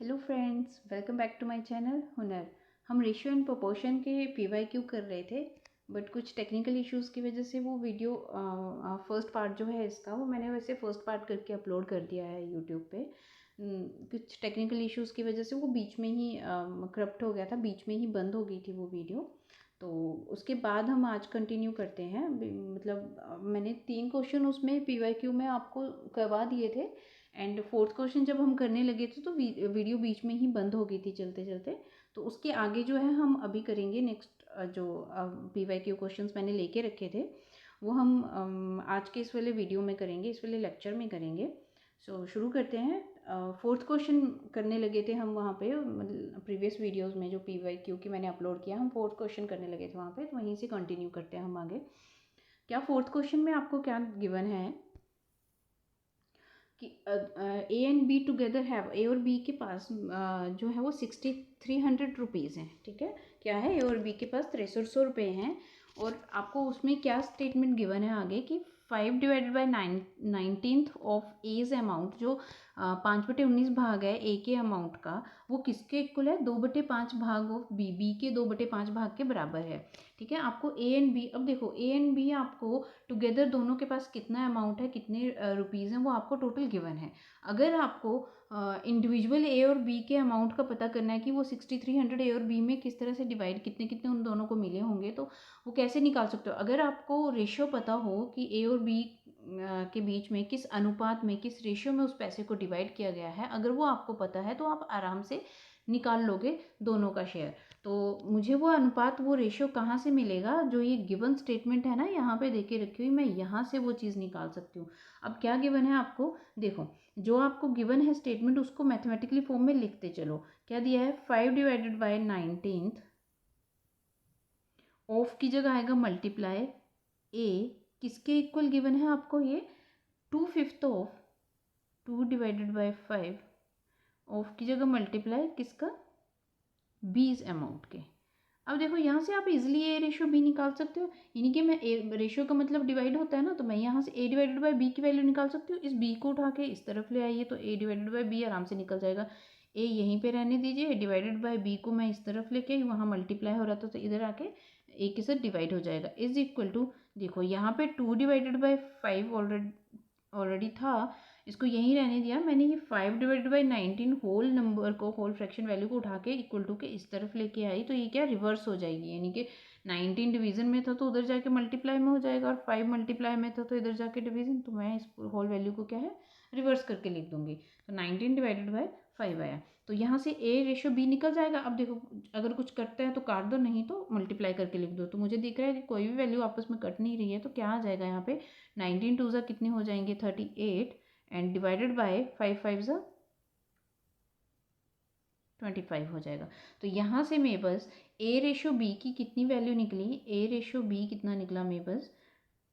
Hello friends, welcome back to my channel Hunar. हम ratio and proportion के PYQ कर रहे थे, बट कुछ टेक्निकल इश्यूज़ की वजह से वो वीडियो फर्स्ट पार्ट जो है इसका, वो मैंने वैसे फर्स्ट पार्ट करके अपलोड कर दिया है यूट्यूब पे। कुछ टेक्निकल इश्यूज़ की वजह से वो बीच में ही करप्ट हो गया था, बीच में ही बंद हो गई थी वो वीडियो। तो उसके बाद हम आज कंटिन्यू करते हैं। मतलब मैंने 3 क्वेश्चन उसमें पीवाईक्यू में आपको करवा दिए थे, एंड फोर्थ क्वेश्चन जब हम करने लगे थे तो वीडियो बीच में ही बंद हो गई थी चलते चलते। तो उसके आगे जो है हम अभी करेंगे नेक्स्ट, जो पीवाईक्यू क्वेश्चंस मैंने लेके रखे थे वो हम आज के इस वाले वीडियो में करेंगे, इस वाले लेक्चर में करेंगे। सो शुरू करते हैं। फोर्थ क्वेश्चन करने लगे थे हम वहाँ पे, मतलब प्रीवियस वीडियोस में जो पीवाईक्यू की मैंने अपलोड किया, हम फोर्थ क्वेश्चन करने लगे थे वहाँ पे, तो वहीं से कंटिन्यू करते हैं हम आगे। क्या फोर्थ क्वेश्चन में आपको क्या गिवन है कि A and B together have, A और बी के पास जो है वो 6300 रुपीज़ हैं। ठीक है, क्या है, ए और बी के पास 6300 रुपये हैं। और आपको उसमें क्या स्टेटमेंट गिवन है आगे कि 5/19 ऑफ एज अमाउंट, जो 5/19 भाग है ए के अमाउंट का, वो किसके इक्वल है, 2/5 भाग ऑफ बी, बी के 2/5 भाग के बराबर है। ठीक है, आपको ए एंड बी, अब देखो ए एंड बी आपको टुगेदर दोनों के पास कितना अमाउंट है, कितने रुपीज़ हैं, वो आपको टोटल गिवन है। अगर आपको इंडिविजुअल ए और बी के अमाउंट का पता करना है कि वो 6300 ए और बी में किस तरह से डिवाइड, कितने कितने उन दोनों को मिले होंगे, तो वो कैसे निकाल सकते हो। अगर आपको रेशियो पता हो कि ए और बी के बीच में किस अनुपात में, किस रेशियो में उस पैसे को डिवाइड किया गया है, अगर वो आपको पता है तो आप आराम से निकाल लोगे दोनों का शेयर। तो मुझे वो अनुपात, वो रेशियो कहाँ से मिलेगा, जो ये गिवन स्टेटमेंट है ना यहाँ पे देके रखी हुई, मैं यहाँ से वो चीज़ निकाल सकती हूँ। अब क्या गिवन है आपको, देखो जो आपको गिवन है स्टेटमेंट, उसको मैथमेटिकली फॉर्म में लिखते चलो। क्या दिया है, 5/19 ऑफ की जगह आएगा मल्टीप्लाई ए, किसके इक्वल गिवन है आपको ये, 2/5 ऑफ 2/5 ऑफ की जगह मल्टीप्लाई किसका, बीस अमाउंट के। अब देखो यहाँ से आप इजीली ए रेशियो बी निकाल सकते हो, यानी कि मैं ए रेशियो का मतलब डिवाइड होता है ना, तो मैं यहाँ से ए डिवाइडेड बाई बी की वैल्यू निकाल सकती हूँ। इस बी को उठा के इस तरफ ले आइए तो ए डिवाइडेड बाई बी आराम से निकल जाएगा। ए यहीं पे रहने दीजिए, डिवाइडेड बाई बी को मैं इस तरफ लेके आई, वहाँ मल्टीप्लाई हो रहा था तो इधर आके ए के साथ डिवाइड हो जाएगा। इज इक्वल टू, देखो यहाँ पे 2/5 ऑलरेडी था, इसको यहीं रहने दिया मैंने। ये 5/19 होल नंबर को, होल फ्रैक्शन वैल्यू को उठा के इक्वल टू के इस तरफ लेके आई, तो ये क्या रिवर्स हो जाएगी, यानी कि 19 डिवीजन में था तो उधर जाके मल्टीप्लाई में हो जाएगा, और 5 मल्टीप्लाई में था तो इधर जाके डिवीजन। तो मैं इस होल वैल्यू को क्या है, रिवर्स करके लिख दूंगी। तो 19/5 आया, तो यहाँ से ए रेशियो बी निकल जाएगा। अब देखो अगर कुछ कटता है तो काट दो, नहीं तो मल्टीप्लाई करके लिख दो। तो मुझे दिख रहा है कि कोई भी वैल्यू आपस में कट नहीं रही है, तो क्या आ जाएगा यहाँ पे, 19 2 कितने हो जाएंगे, 38, एंड डिवाइडेड बाय 5 5 25 हो जाएगा। तो यहाँ से मेरे पास ए रेशो बी की कितनी वैल्यू निकली, ए रेशो बी कितना निकला मेरे पास,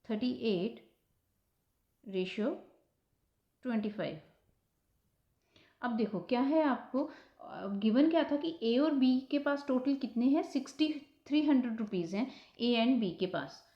38/25। अब देखो क्या है, आपको गिवन क्या था कि ए और बी के पास टोटल कितने हैं, 6300 रुपीज़ हैं ए एंड बी के पास।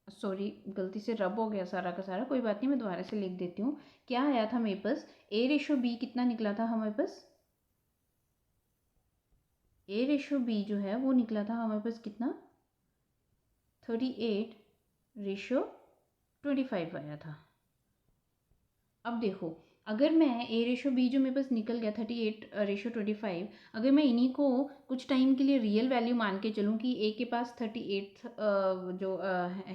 सॉरी, गलती से रब हो गया सारा का सारा, कोई बात नहीं, मैं दोबारा से लिख देती हूँ। क्या आया था मेरे पास, ए रेशो बी कितना निकला था हमारे पास, ए रेशो बी जो है वो निकला था हमारे पास कितना, 38/25 आया था। अब देखो अगर मैं ए रेशो बी जो मेरे पास निकल गया 38/25, अगर मैं इन्हीं को कुछ टाइम के लिए रियल वैल्यू मान के चलूँ कि ए के पास 38 जो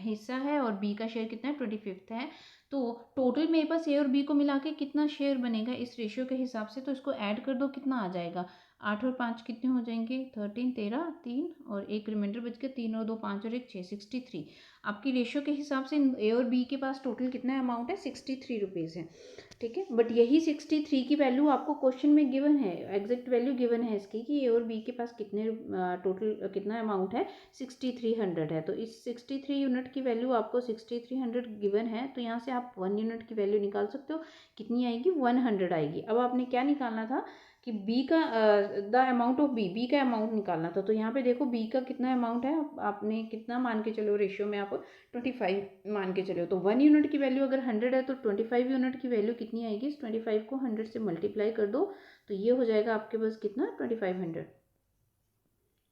हिस्सा है और बी का शेयर कितना है, 25 है, तो टोटल मेरे पास ए और बी को मिला के कितना शेयर बनेगा इस रेशियो के हिसाब से, तो इसको ऐड कर दो, कितना आ जाएगा, 8 और 5 कितने हो जाएंगे, 13, 13, 3 और एक रिमाइंडर बच गया, 3 और 2 5 और 1 6, 63। आपकी रेशियो के हिसाब से ए और बी के पास टोटल कितना अमाउंट है, 63 रुपीज़ है। ठीक है, बट यही 63 की वैल्यू आपको क्वेश्चन में गिवन है, एग्जैक्ट वैल्यू गिवन है इसकी कि ए और बी के पास कितने टोटल कितना अमाउंट है, 6300 है। तो इस 63 यूनिट की वैल्यू आपको 6300 गिवन है, तो यहाँ से आप 1 यूनिट की वैल्यू निकाल सकते हो, कितनी आएगी, 100 आएगी। अब आपने क्या निकालना था, कि बी का द अमाउंट ऑफ बी का अमाउंट निकालना था। तो यहाँ पे देखो बी का कितना अमाउंट है, आपने कितना मान के चलो रेशियो में, आप 25 मान के चलो। तो 1 यूनिट की वैल्यू अगर 100 है तो 25 यूनिट की वैल्यू कितनी आएगी, इस 25 को 100 से मल्टीप्लाई कर दो तो ये हो जाएगा आपके पास कितना, 2500।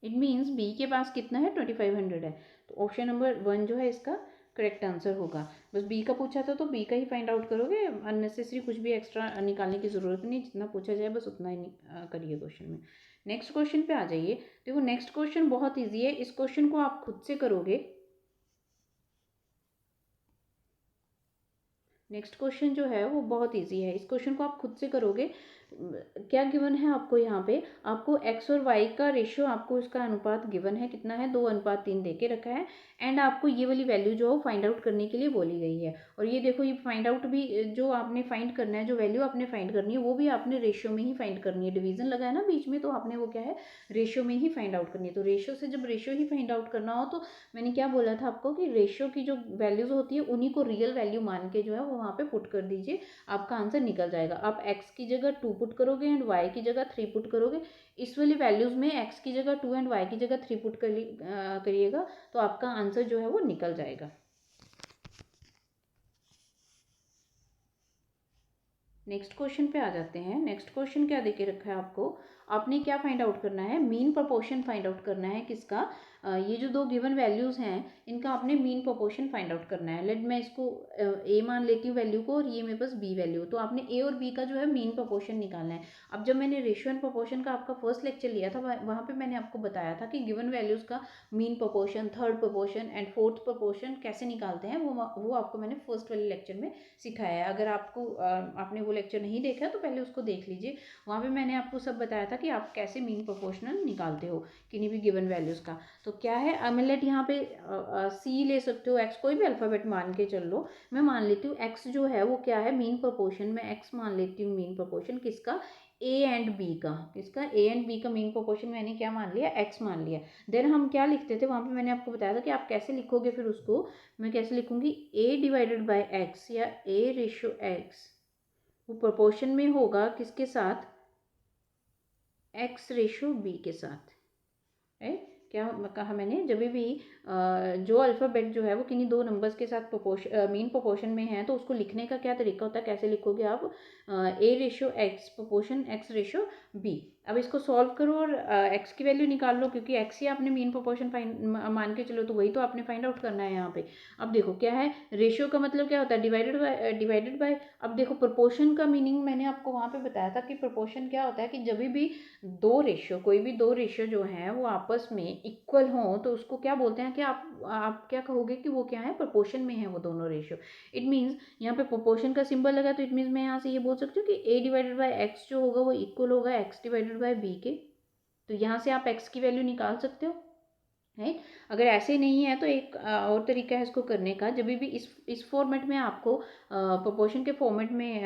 इट मीन्स बी के पास कितना है, 2500 है। तो ऑप्शन नंबर 1 जो है इसका करेक्ट आंसर होगा। बस बी का पूछा था तो बी का ही फाइंड आउट करोगे, अननेसेसरी कुछ भी एक्स्ट्रा निकालने की ज़रूरत नहीं, जितना पूछा जाए बस उतना ही करिए क्वेश्चन में। नेक्स्ट क्वेश्चन पे आ जाइए। देखो नेक्स्ट क्वेश्चन बहुत ईजी है, इस क्वेश्चन को आप खुद से करोगे। नेक्स्ट क्वेश्चन जो है वो बहुत ईजी है, इस क्वेश्चन को आप खुद से करोगे। क्या गिवन है आपको, यहाँ पे आपको एक्स और वाई का रेशियो, आपको इसका अनुपात गिवन है, कितना है, 2:3 दे के रखा है। एंड आपको ये वाली वैल्यू जो है फाइंड आउट करने के लिए बोली गई है। और ये देखो ये फाइंड आउट भी जो आपने फाइंड करना है, जो वैल्यू आपने फाइंड करनी है वो भी आपने रेशियो में ही फाइंड करनी है। डिवीजन लगा है ना बीच में, तो आपने वो क्या है, रेशियो में ही फाइंड आउट करनी है। तो रेशियो से जब रेशियो ही फाइंड आउट करना हो तो मैंने क्या बोला था आपको कि रेशियो की जो वैल्यूज होती है उन्हीं को रियल वैल्यू मान के जो है वो वहाँ पे पुट कर दीजिए, आपका आंसर निकल जाएगा। आप x की जगह 2 पुट करोगे एंड y की जगह 3 पुट करोगे। इस वाली वैल्यूज में x की जगह 2 एंड y की जगह 3 पुट करिएगा तो आपका आंसर जो है वो निकल जाएगा। नेक्स्ट क्वेश्चन पे आ जाते हैं। नेक्स्ट क्वेश्चन क्या देके रखा है आपको, आपने क्या फाइंड आउट करना है, मीन प्रोपोर्शन फाइंड आउट करना है। किसका, ये जो दो गिवन वैल्यूज हैं इनका आपने मीन प्रोपोर्शन फाइंड आउट करना है। लेट मैं इसको ए मान लेती हूँ वैल्यू को और ये मेरे पास बी वैल्यू। तो आपने ए और बी का जो है मीन प्रोपोर्शन निकालना है। अब जब मैंने रेशियो एंड प्रोपोर्शन का आपका फर्स्ट लेक्चर लिया था वहाँ पे मैंने आपको बताया था कि गिवन वैल्यूज का mean proportion, third proportion and fourth proportion कैसे निकालते हैं, वो आपको मैंने फर्स्ट वाले लेक्चर में सिखाया है। अगर आपको आपने वो लेक्चर नहीं देखा तो पहले उसको देख लीजिए, वहाँ पे मैंने आपको सब बताया था कि आप कैसे मीन प्रोपोर्शनल निकालते हो किन्हीं भी गिवन वैल्यूज़ का। तो क्या है, लेट यहाँ पे सी ले सकते हो, एक्स कोई भी अल्फ़ाबेट मान के चल लो। मैं मान लेती हूँ एक्स जो है वो क्या है, मीन प्रोपोर्शन में एक्स मान लेती हूँ मीन प्रोपोर्शन किसका, ए एंड बी का। किसका, ए एंड बी का मीन प्रोपोर्शन मैंने क्या मान लिया, एक्स मान लिया। देन हम क्या लिखते थे वहाँ पे, मैंने आपको बताया था कि आप कैसे लिखोगे, फिर उसको मैं कैसे लिखूंगी, ए डिवाइडेड बाय एक्स या ए रेशियो एक्स, वो प्रोपोर्शन में होगा किसके साथ, एक्स रेशो बी के साथ। है क्या कहा मैंने, जब भी जो अल्फ़ाबेट जो है वो किन्हीं दो नंबर्स के साथ मीन प्रोपोर्शन में है तो उसको लिखने का क्या तरीका होता है, कैसे लिखोगे आप, A ratio X proportion X ratio B. अब इसको सॉल्व करो और एक्स की वैल्यू निकाल लो, क्योंकि एक्स ही आपने मीन प्रोपोर्शन मान के चलो तो वही तो आपने फाइंड आउट करना है यहाँ पे। अब देखो क्या है, रेशियो का मतलब क्या होता है, डिवाइडेड बाय। अब देखो प्रोपोर्शन का मीनिंग मैंने आपको वहाँ पे बताया था कि प्रोपोर्शन क्या होता है कि जब भी दो रेशियो, कोई भी दो रेशियो जो है वो आपस में इक्वल हो तो उसको क्या बोलते हैं कि आप क्या कहोगे कि वो क्या है, प्रोपोर्शन में है वो दोनों रेशियो। इट मीन्स यहाँ पे प्रोपोर्शन का सिंबल लगा तो इट मीन्स मैं यहाँ से ये बोल सकती हूँ कि ए डिवाइडेड बाय एक्स जो होगा वो इक्वल होगा एक्स डिवाइडेड बाय बी के। तो यहाँ से आप एक्स की वैल्यू निकाल सकते हो, है। अगर ऐसे नहीं है तो एक और तरीका है इसको करने का, जब भी इस फॉर्मेट में आपको प्रोपोर्शन के फॉर्मेट में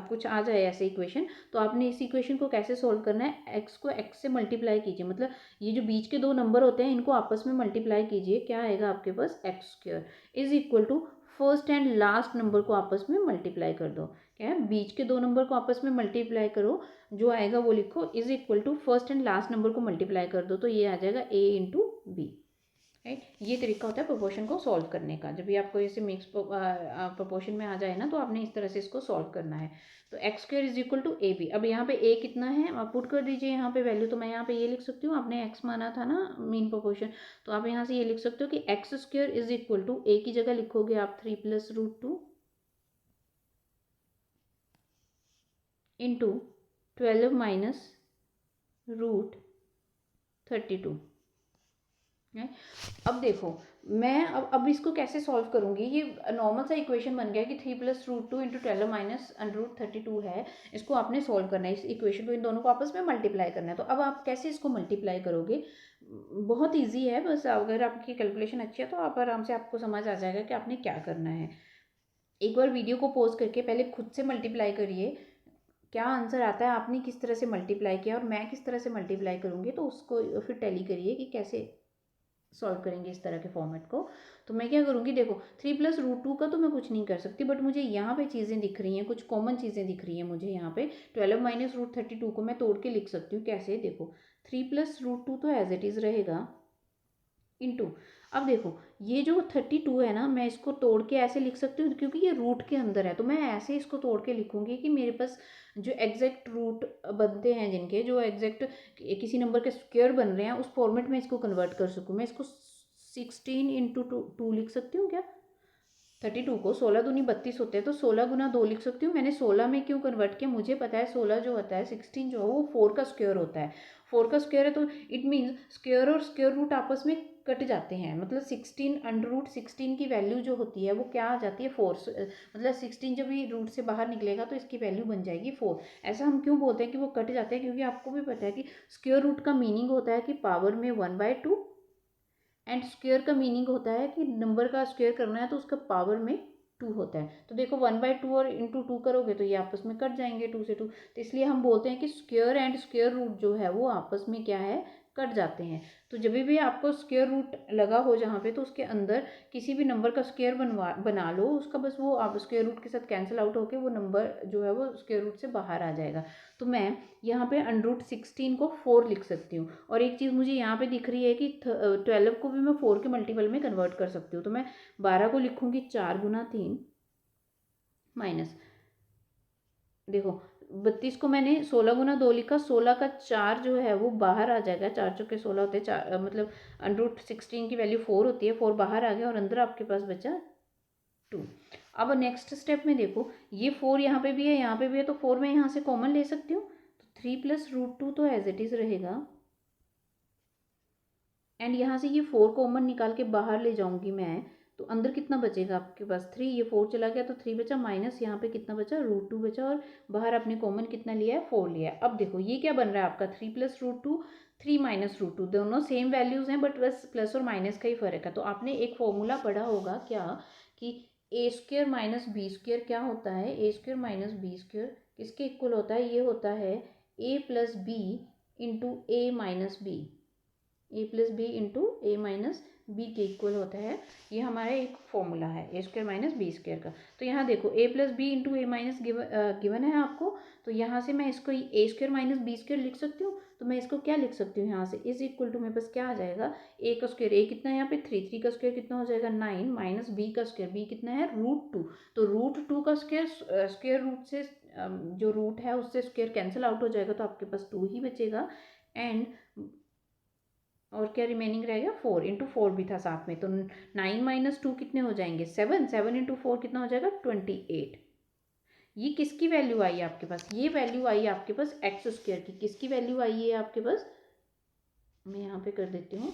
कुछ आ जाए ऐसे इक्वेशन, तो आपने इस इक्वेशन को कैसे सॉल्व करना है, एक्स को एक्स से मल्टीप्लाई कीजिए, मतलब ये जो बीच के दो नंबर होते हैं इनको आपस में मल्टीप्लाई कीजिए, क्या आएगा आपके पास, X square is equal to first and last number को आपस में मल्टीप्लाई कर दो। क्या है, बीच के दो नंबर को आपस में मल्टीप्लाई करो, जो आएगा वो लिखो, is equal to first and last number को मल्टीप्लाई कर दो तो ये आ जाएगा ए इंटू बी। राइट, ये तरीका होता है प्रोपोर्शन को सॉल्व करने का। जब भी आपको ऐसे मिक्स प्रोपोर्शन में आ जाए ना तो आपने इस तरह से इसको सॉल्व करना है। तो x square is equal to a b. अब यहाँ पे ए कितना है आप पुट कर दीजिए यहाँ पे वैल्यू। तो मैं यहाँ पे ये लिख सकती हूँ, आपने एक्स माना था ना मीन प्रोपोर्शन, तो आप यहाँ से ये लिख सकते हो कि X square is equal to, A की जगह लिखोगे आप 3+√2 इंटू 12 माइनस √32 है। अब देखो मैं अब इसको कैसे सॉल्व करूंगी, ये नॉर्मल सा इक्वेशन बन गया कि 3+√2 इंटू 12 माइनस √32 है। इसको आपने सॉल्व करना है, इस इक्वेशन को इन दोनों को आपस में मल्टीप्लाई करना है। तो अब आप कैसे इसको मल्टीप्लाई करोगे, बहुत ईजी है, बस अगर आपकी कैलकुलेशन अच्छी है तो आप आराम से आपको समझ आ जाएगा कि आपने क्या करना है। एक बार वीडियो को पॉज करके पहले खुद से मल्टीप्लाई करिए, क्या आंसर आता है, आपने किस तरह से मल्टीप्लाई किया और मैं किस तरह से मल्टीप्लाई करूँगी, तो उसको फिर टैली करिए कि कैसे सॉल्व करेंगे इस तरह के फॉर्मेट को। तो मैं क्या करूँगी, देखो 3+√2 का तो मैं कुछ नहीं कर सकती, बट मुझे यहाँ पे चीज़ें दिख रही हैं, कुछ कॉमन चीज़ें दिख रही हैं मुझे यहाँ पे। 12 - √32 को मैं तोड़ के लिख सकती हूँ। कैसे, देखो 3+√2 तो एज इट इज़ रहेगा, इनटू, अब देखो ये जो 32 है ना, मैं इसको तोड़ के ऐसे लिख सकती हूँ क्योंकि ये रूट के अंदर है, तो मैं ऐसे इसको तोड़ के लिखूंगी कि मेरे पास जो एग्जैक्ट रूट बनते हैं, जिनके जो एग्जैक्ट किसी नंबर के स्क्वायर बन रहे हैं, उस फॉर्मेट में इसको कन्वर्ट कर सकूँ। मैं इसको 16 × 2 लिख सकती हूँ क्या? 32 को 16 दूनी 32 होते हैं, तो 16 × 2 लिख सकती हूँ। मैंने 16 में क्यों कन्वर्ट किया, मुझे पता है 16 जो होता है, 16 जो है वो 4 का स्क्वायर होता है। 4 का स्क्वायर है तो इट मीन्स स्क्वायर और स्क्वायर रूट आपस में कट जाते हैं। मतलब 16 √16 की वैल्यू जो होती है वो क्या आ जाती है, 4। मतलब 16 जब भी रूट से बाहर निकलेगा तो इसकी वैल्यू बन जाएगी 4। ऐसा हम क्यों बोलते हैं कि वो कट जाते हैं, क्योंकि आपको भी पता है कि स्क्वायर रूट का मीनिंग होता है कि पावर में 1/2, एंड स्क्वायर का मीनिंग होता है कि नंबर का स्क्वायर करना है तो उसका पावर में 2 होता है। तो देखो 1/2 और इंटू 2 करोगे तो ये आपस में कट जाएंगे 2 से 2। तो इसलिए हम बोलते हैं कि स्क्वायर एंड स्क्वायर रूट जो है वो आपस में क्या है, कट जाते हैं। तो जब भी आपको स्क्वायर रूट लगा हो जहाँ पे, तो उसके अंदर किसी भी नंबर का स्क्वायर बना लो, उसका बस वो आप स्क्वायर रूट के साथ कैंसिल आउट होके वो नंबर जो है वो स्क्वायर रूट से बाहर आ जाएगा। तो मैं यहाँ पे √16 को 4 लिख सकती हूँ। और एक चीज़ मुझे यहाँ पे दिख रही है कि 12 को भी मैं 4 के मल्टीपल में कन्वर्ट कर सकती हूँ। तो मैं 12 को लिखूँगी 4 × 3 माइनस, देखो 32 को मैंने 16 × 2 लिखा, 16 का 4 जो है वो बाहर आ जाएगा, 4 चौके 16 होते हैं, 4 मतलब √16 की वैल्यू 4 होती है, 4 बाहर आ गया और अंदर आपके पास बचा 2। अब नेक्स्ट स्टेप में देखो, ये 4 यहाँ पे भी है, यहाँ पे भी है, तो 4 मैं यहाँ से कॉमन ले सकती हूँ। तो 3+√2 तो एज इट इज़ रहेगा, एंड यहाँ से ये 4 कॉमन निकाल के बाहर ले जाऊंगी मैं, तो अंदर कितना बचेगा आपके पास 3, ये 4 चला गया तो 3 बचा, माइनस यहाँ पे कितना बचा, √2 बचा, और बाहर आपने कॉमन कितना लिया है, 4 लिया है। अब देखो ये क्या बन रहा है आपका, 3+√2, 3 - √2, दोनों सेम वैल्यूज़ हैं, बट बस प्लस और माइनस का ही फ़र्क है। तो आपने एक फॉर्मूला पढ़ा होगा क्या, कि a² - b² क्या होता है, a² - b² किसके इक्वल होता है, ये होता है a + b × a - b, a + b × a - b के इक्वल होता है। ये हमारा एक फॉर्मूला है a² - b² का। तो यहाँ देखो a + b × a - गिवन है आपको, तो यहाँ से मैं इसको a² - b² लिख सकती हूँ। तो मैं इसको क्या लिख सकती हूँ, यहाँ से इज इक्वल टू, मेरे पास क्या आ जाएगा, a का स्क्वायर, a कितना है यहाँ पे 3, 3 का स्क्वायर कितना हो जाएगा 9, माइनस b का स्क्वायर, b कितना है √2। तो √2 का स्क्वायर स्क्वायर रूट से जो रूट है उससे स्क्वायर कैंसिल आउट हो जाएगा, तो आपके पास 2 ही बचेगा। एंड और क्या रिमेनिंग रहेगा, 4 × 4 भी था साथ में, तो 9 - 2 कितने हो जाएंगे, 7, 7 × 4 कितना हो जाएगा 28। ये किसकी वैल्यू आई है आपके पास, ये वैल्यू आई है आपके पास x² की। किसकी वैल्यू आई है आपके पास, मैं यहाँ पे कर देती हूँ,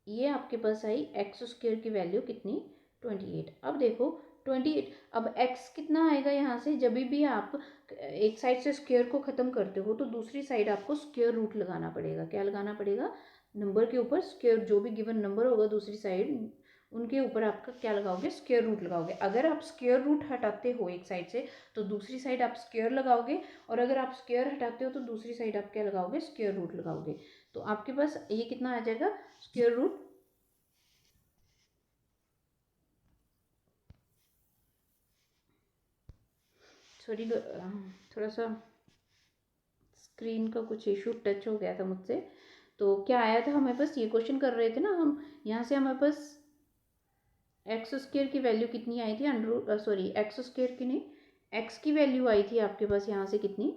ये आपके पास आई x² की वैल्यू कितनी, 28। अब देखो 28, अब x कितना आएगा यहाँ से, जब भी आप एक साइड से स्क्वायर को ख़त्म करते हो तो दूसरी साइड आपको स्क्वायर रूट लगाना पड़ेगा। क्या लगाना पड़ेगा, नंबर के ऊपर स्क्वायर, जो भी गिवन नंबर होगा दूसरी साइड, उनके ऊपर आपका क्या लगाओगे, स्क्वायर रूट लगाओगे। अगर आप स्क्वायर रूट हटाते हो एक साइड से तो दूसरी साइड आप स्क्वायर लगाओगे, और अगर आप स्क्वायर हटाते हो तो दूसरी साइड आप क्या लगाओगे, स्क्वायर रूट लगाओगे। तो आपके पास ये कितना आ जाएगा, स्क्वायर रूट, सॉरी थोड़ा सा स्क्रीन का कुछ इशू, टच हो गया था मुझसे। तो क्या आया था, हमारे पास ये क्वेश्चन कर रहे थे ना हम, यहाँ से हमारे पास x² की वैल्यू कितनी आई थी, x² की नहीं, x की वैल्यू आई थी आपके पास यहाँ से कितनी,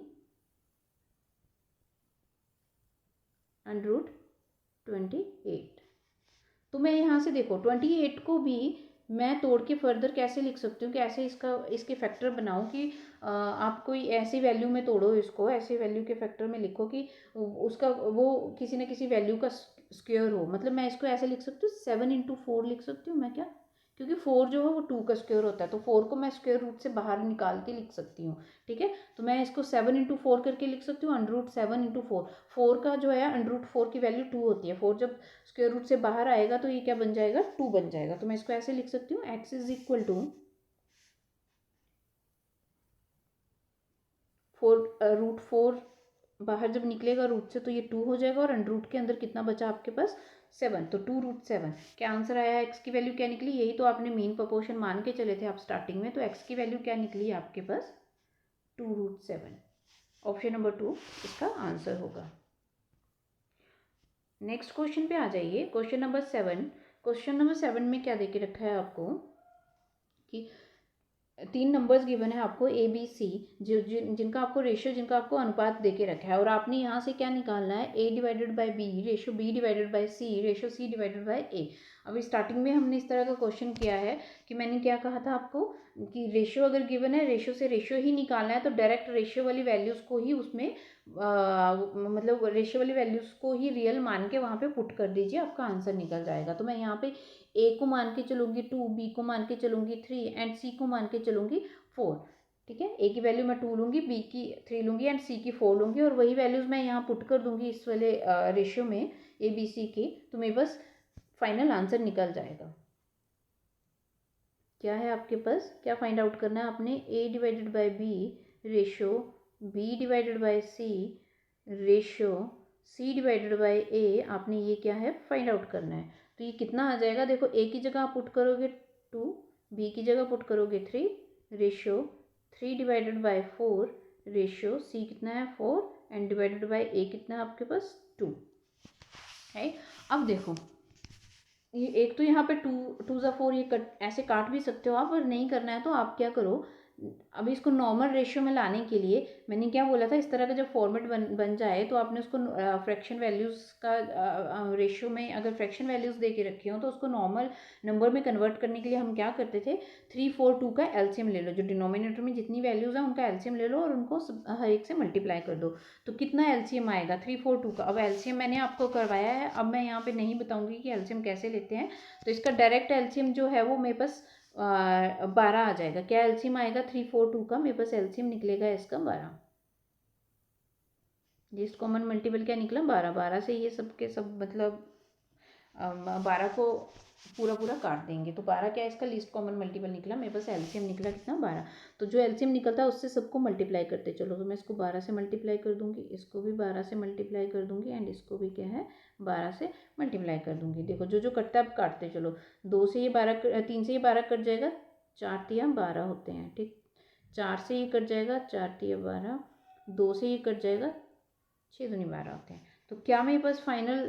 √28। तो मैं यहाँ से देखो 28 को भी मैं तोड़ के फर्दर कैसे लिख सकती हूँ, कि ऐसे इसके फैक्टर बनाऊँ कि आप कोई ऐसी वैल्यू में तोड़ो इसको, ऐसे वैल्यू के फैक्टर में लिखो कि उसका वो किसी न किसी वैल्यू का स्क्वायर हो। मतलब मैं इसको ऐसे लिख सकती हूँ, 7 × 4 लिख सकती हूँ मैं क्या, क्योंकि 4 जो है वो 2 का स्क्वायर होता है, तो 4 को मैं स्क्वायर रूट से बाहर निकाल के लिख सकती हूँ। ठीक है, तो मैं इसको 7 × 4 करके लिख सकती हूँ, √7 × 4। 4 का जो है √4 की वैल्यू 2 होती है, 4 जब स्क्वायर रूट से बाहर आएगा तो ये क्या बन जाएगा, 2 बन जाएगा। तो मैं इसको ऐसे लिख सकती हूँ, x = 4 √4 बाहर जब निकलेगा रूट से तो ये 2 हो जाएगा, और अंडर रूट के अंदर कितना बचा आपके पास 7, तो 2√7। क्या आंसर आया? एक्स की वैल्यू क्या निकली? यही तो आपने मीन प्रोपोर्शन मान के चले थे आप स्टार्टिंग में, तो एक्स की वैल्यू क्या निकली आपके पास? 2√7। ऑप्शन नंबर 2 इसका आंसर होगा। नेक्स्ट क्वेश्चन पे आ जाइए, क्वेश्चन नंबर 7। क्वेश्चन नंबर 7 में क्या देके रखा है आपको कि 3 नंबर्स गिवन है आपको ए बी सी, जिनका आपको रेशियो, जिनका आपको अनुपात देके रखा है, और आपने यहाँ से क्या निकालना है? A divided by B ratio B divided by C ratio C divided by A. अभी स्टार्टिंग में हमने इस तरह का क्वेश्चन किया है कि मैंने क्या कहा था आपको कि रेशियो अगर गिवन है, रेशियो से रेशियो ही निकालना है, तो डायरेक्ट रेशियो वाली वैल्यूज़ को ही उसमें मतलब रेशियो वाली वैल्यूज़ को ही रियल मान के वहाँ पे पुट कर दीजिए, आपका आंसर निकल जाएगा। तो मैं यहाँ पे ए को मान के चलूँगी 2, बी को मान के चलूँगी 3 एंड सी को मान के चलूँगी 4। ठीक है, ए की वैल्यू मैं 2 लूँगी, बी की 3 लूँगी एंड सी की 4 लूँगी, और वही वैल्यूज़ मैं यहाँ पुट कर दूँगी इस वाले रेशियो में ए बी सी की, तो मेरे पास फाइनल आंसर निकल जाएगा। क्या है आपके पास? क्या फाइंड आउट करना है आपने? A divided by B ratio B divided by C ratio C divided by A, आपने ये क्या है फाइंड आउट करना है। तो ये कितना आ जाएगा? देखो, ए की जगह आप पुट करोगे 2, बी की जगह पुट करोगे 3 ratio 3 divided by 4 ratio c कितना है 4 एंड डिवाइडेड बाय ए कितना है आपके पास 2 है। अब देखो, ये एक तो यहाँ पे 2 2 ज़ा 4, ये ऐसे काट भी सकते हो आप, और नहीं करना है तो आप क्या करो, अभी इसको नॉर्मल रेशियो में लाने के लिए मैंने क्या बोला था, इस तरह का जब फॉर्मेट बन जाए तो आपने उसको फ्रैक्शन वैल्यूज़ का रेशियो में अगर फ्रैक्शन वैल्यूज़ दे के रखी हो तो उसको नॉर्मल नंबर में कन्वर्ट करने के लिए हम क्या करते थे, 3 4 2 का एलसीएम ले लो, जो डिनोमिनेटर में जितनी वैल्यूज़ हैं उनका एलसीएम ले लो और उनको हर एक से मल्टीप्लाई कर दो। तो कितना एलसीएम आएगा? 3 4 2 का। अब एलसीएम मैंने आपको करवाया है, अब मैं यहाँ पे नहीं बताऊँगी कि एलसीएम कैसे लेते हैं, तो इसका डायरेक्ट एलसीएम जो है वो मेरे पास 12 आ जाएगा। क्या एलसीएम आएगा 3 4 2 का? मेरे पास एलसीएम निकलेगा इसका 12। लीस्ट कॉमन मल्टीपल क्या निकला? 12। 12 से ये सब के सब मतलब 12 को पूरा पूरा काट देंगे, तो 12 क्या इसका लीस्ट कॉमन मल्टीपल निकला, मेरे पास एलसीएम निकला कितना 12। तो जो एलसीएम निकलता है उससे सबको मल्टीप्लाई करते चलो, तो मैं इसको 12 से मल्टीप्लाई कर दूंगी, इसको भी 12 से मल्टीप्लाई कर दूंगी एंड इसको भी क्या है 12 से मल्टीप्लाई कर दूंगी। देखो जो जो कटता है अब काटते चलो, 2 से ये 12, 3 से ये 12 कट जाएगा, 4 तिया 12 होते हैं। ठीक, 4 से ये कट जाएगा, 4 तिया 12, 2 से ये कट जाएगा, 6 दूनी 12 होते हैं। तो क्या मेरे पास फाइनल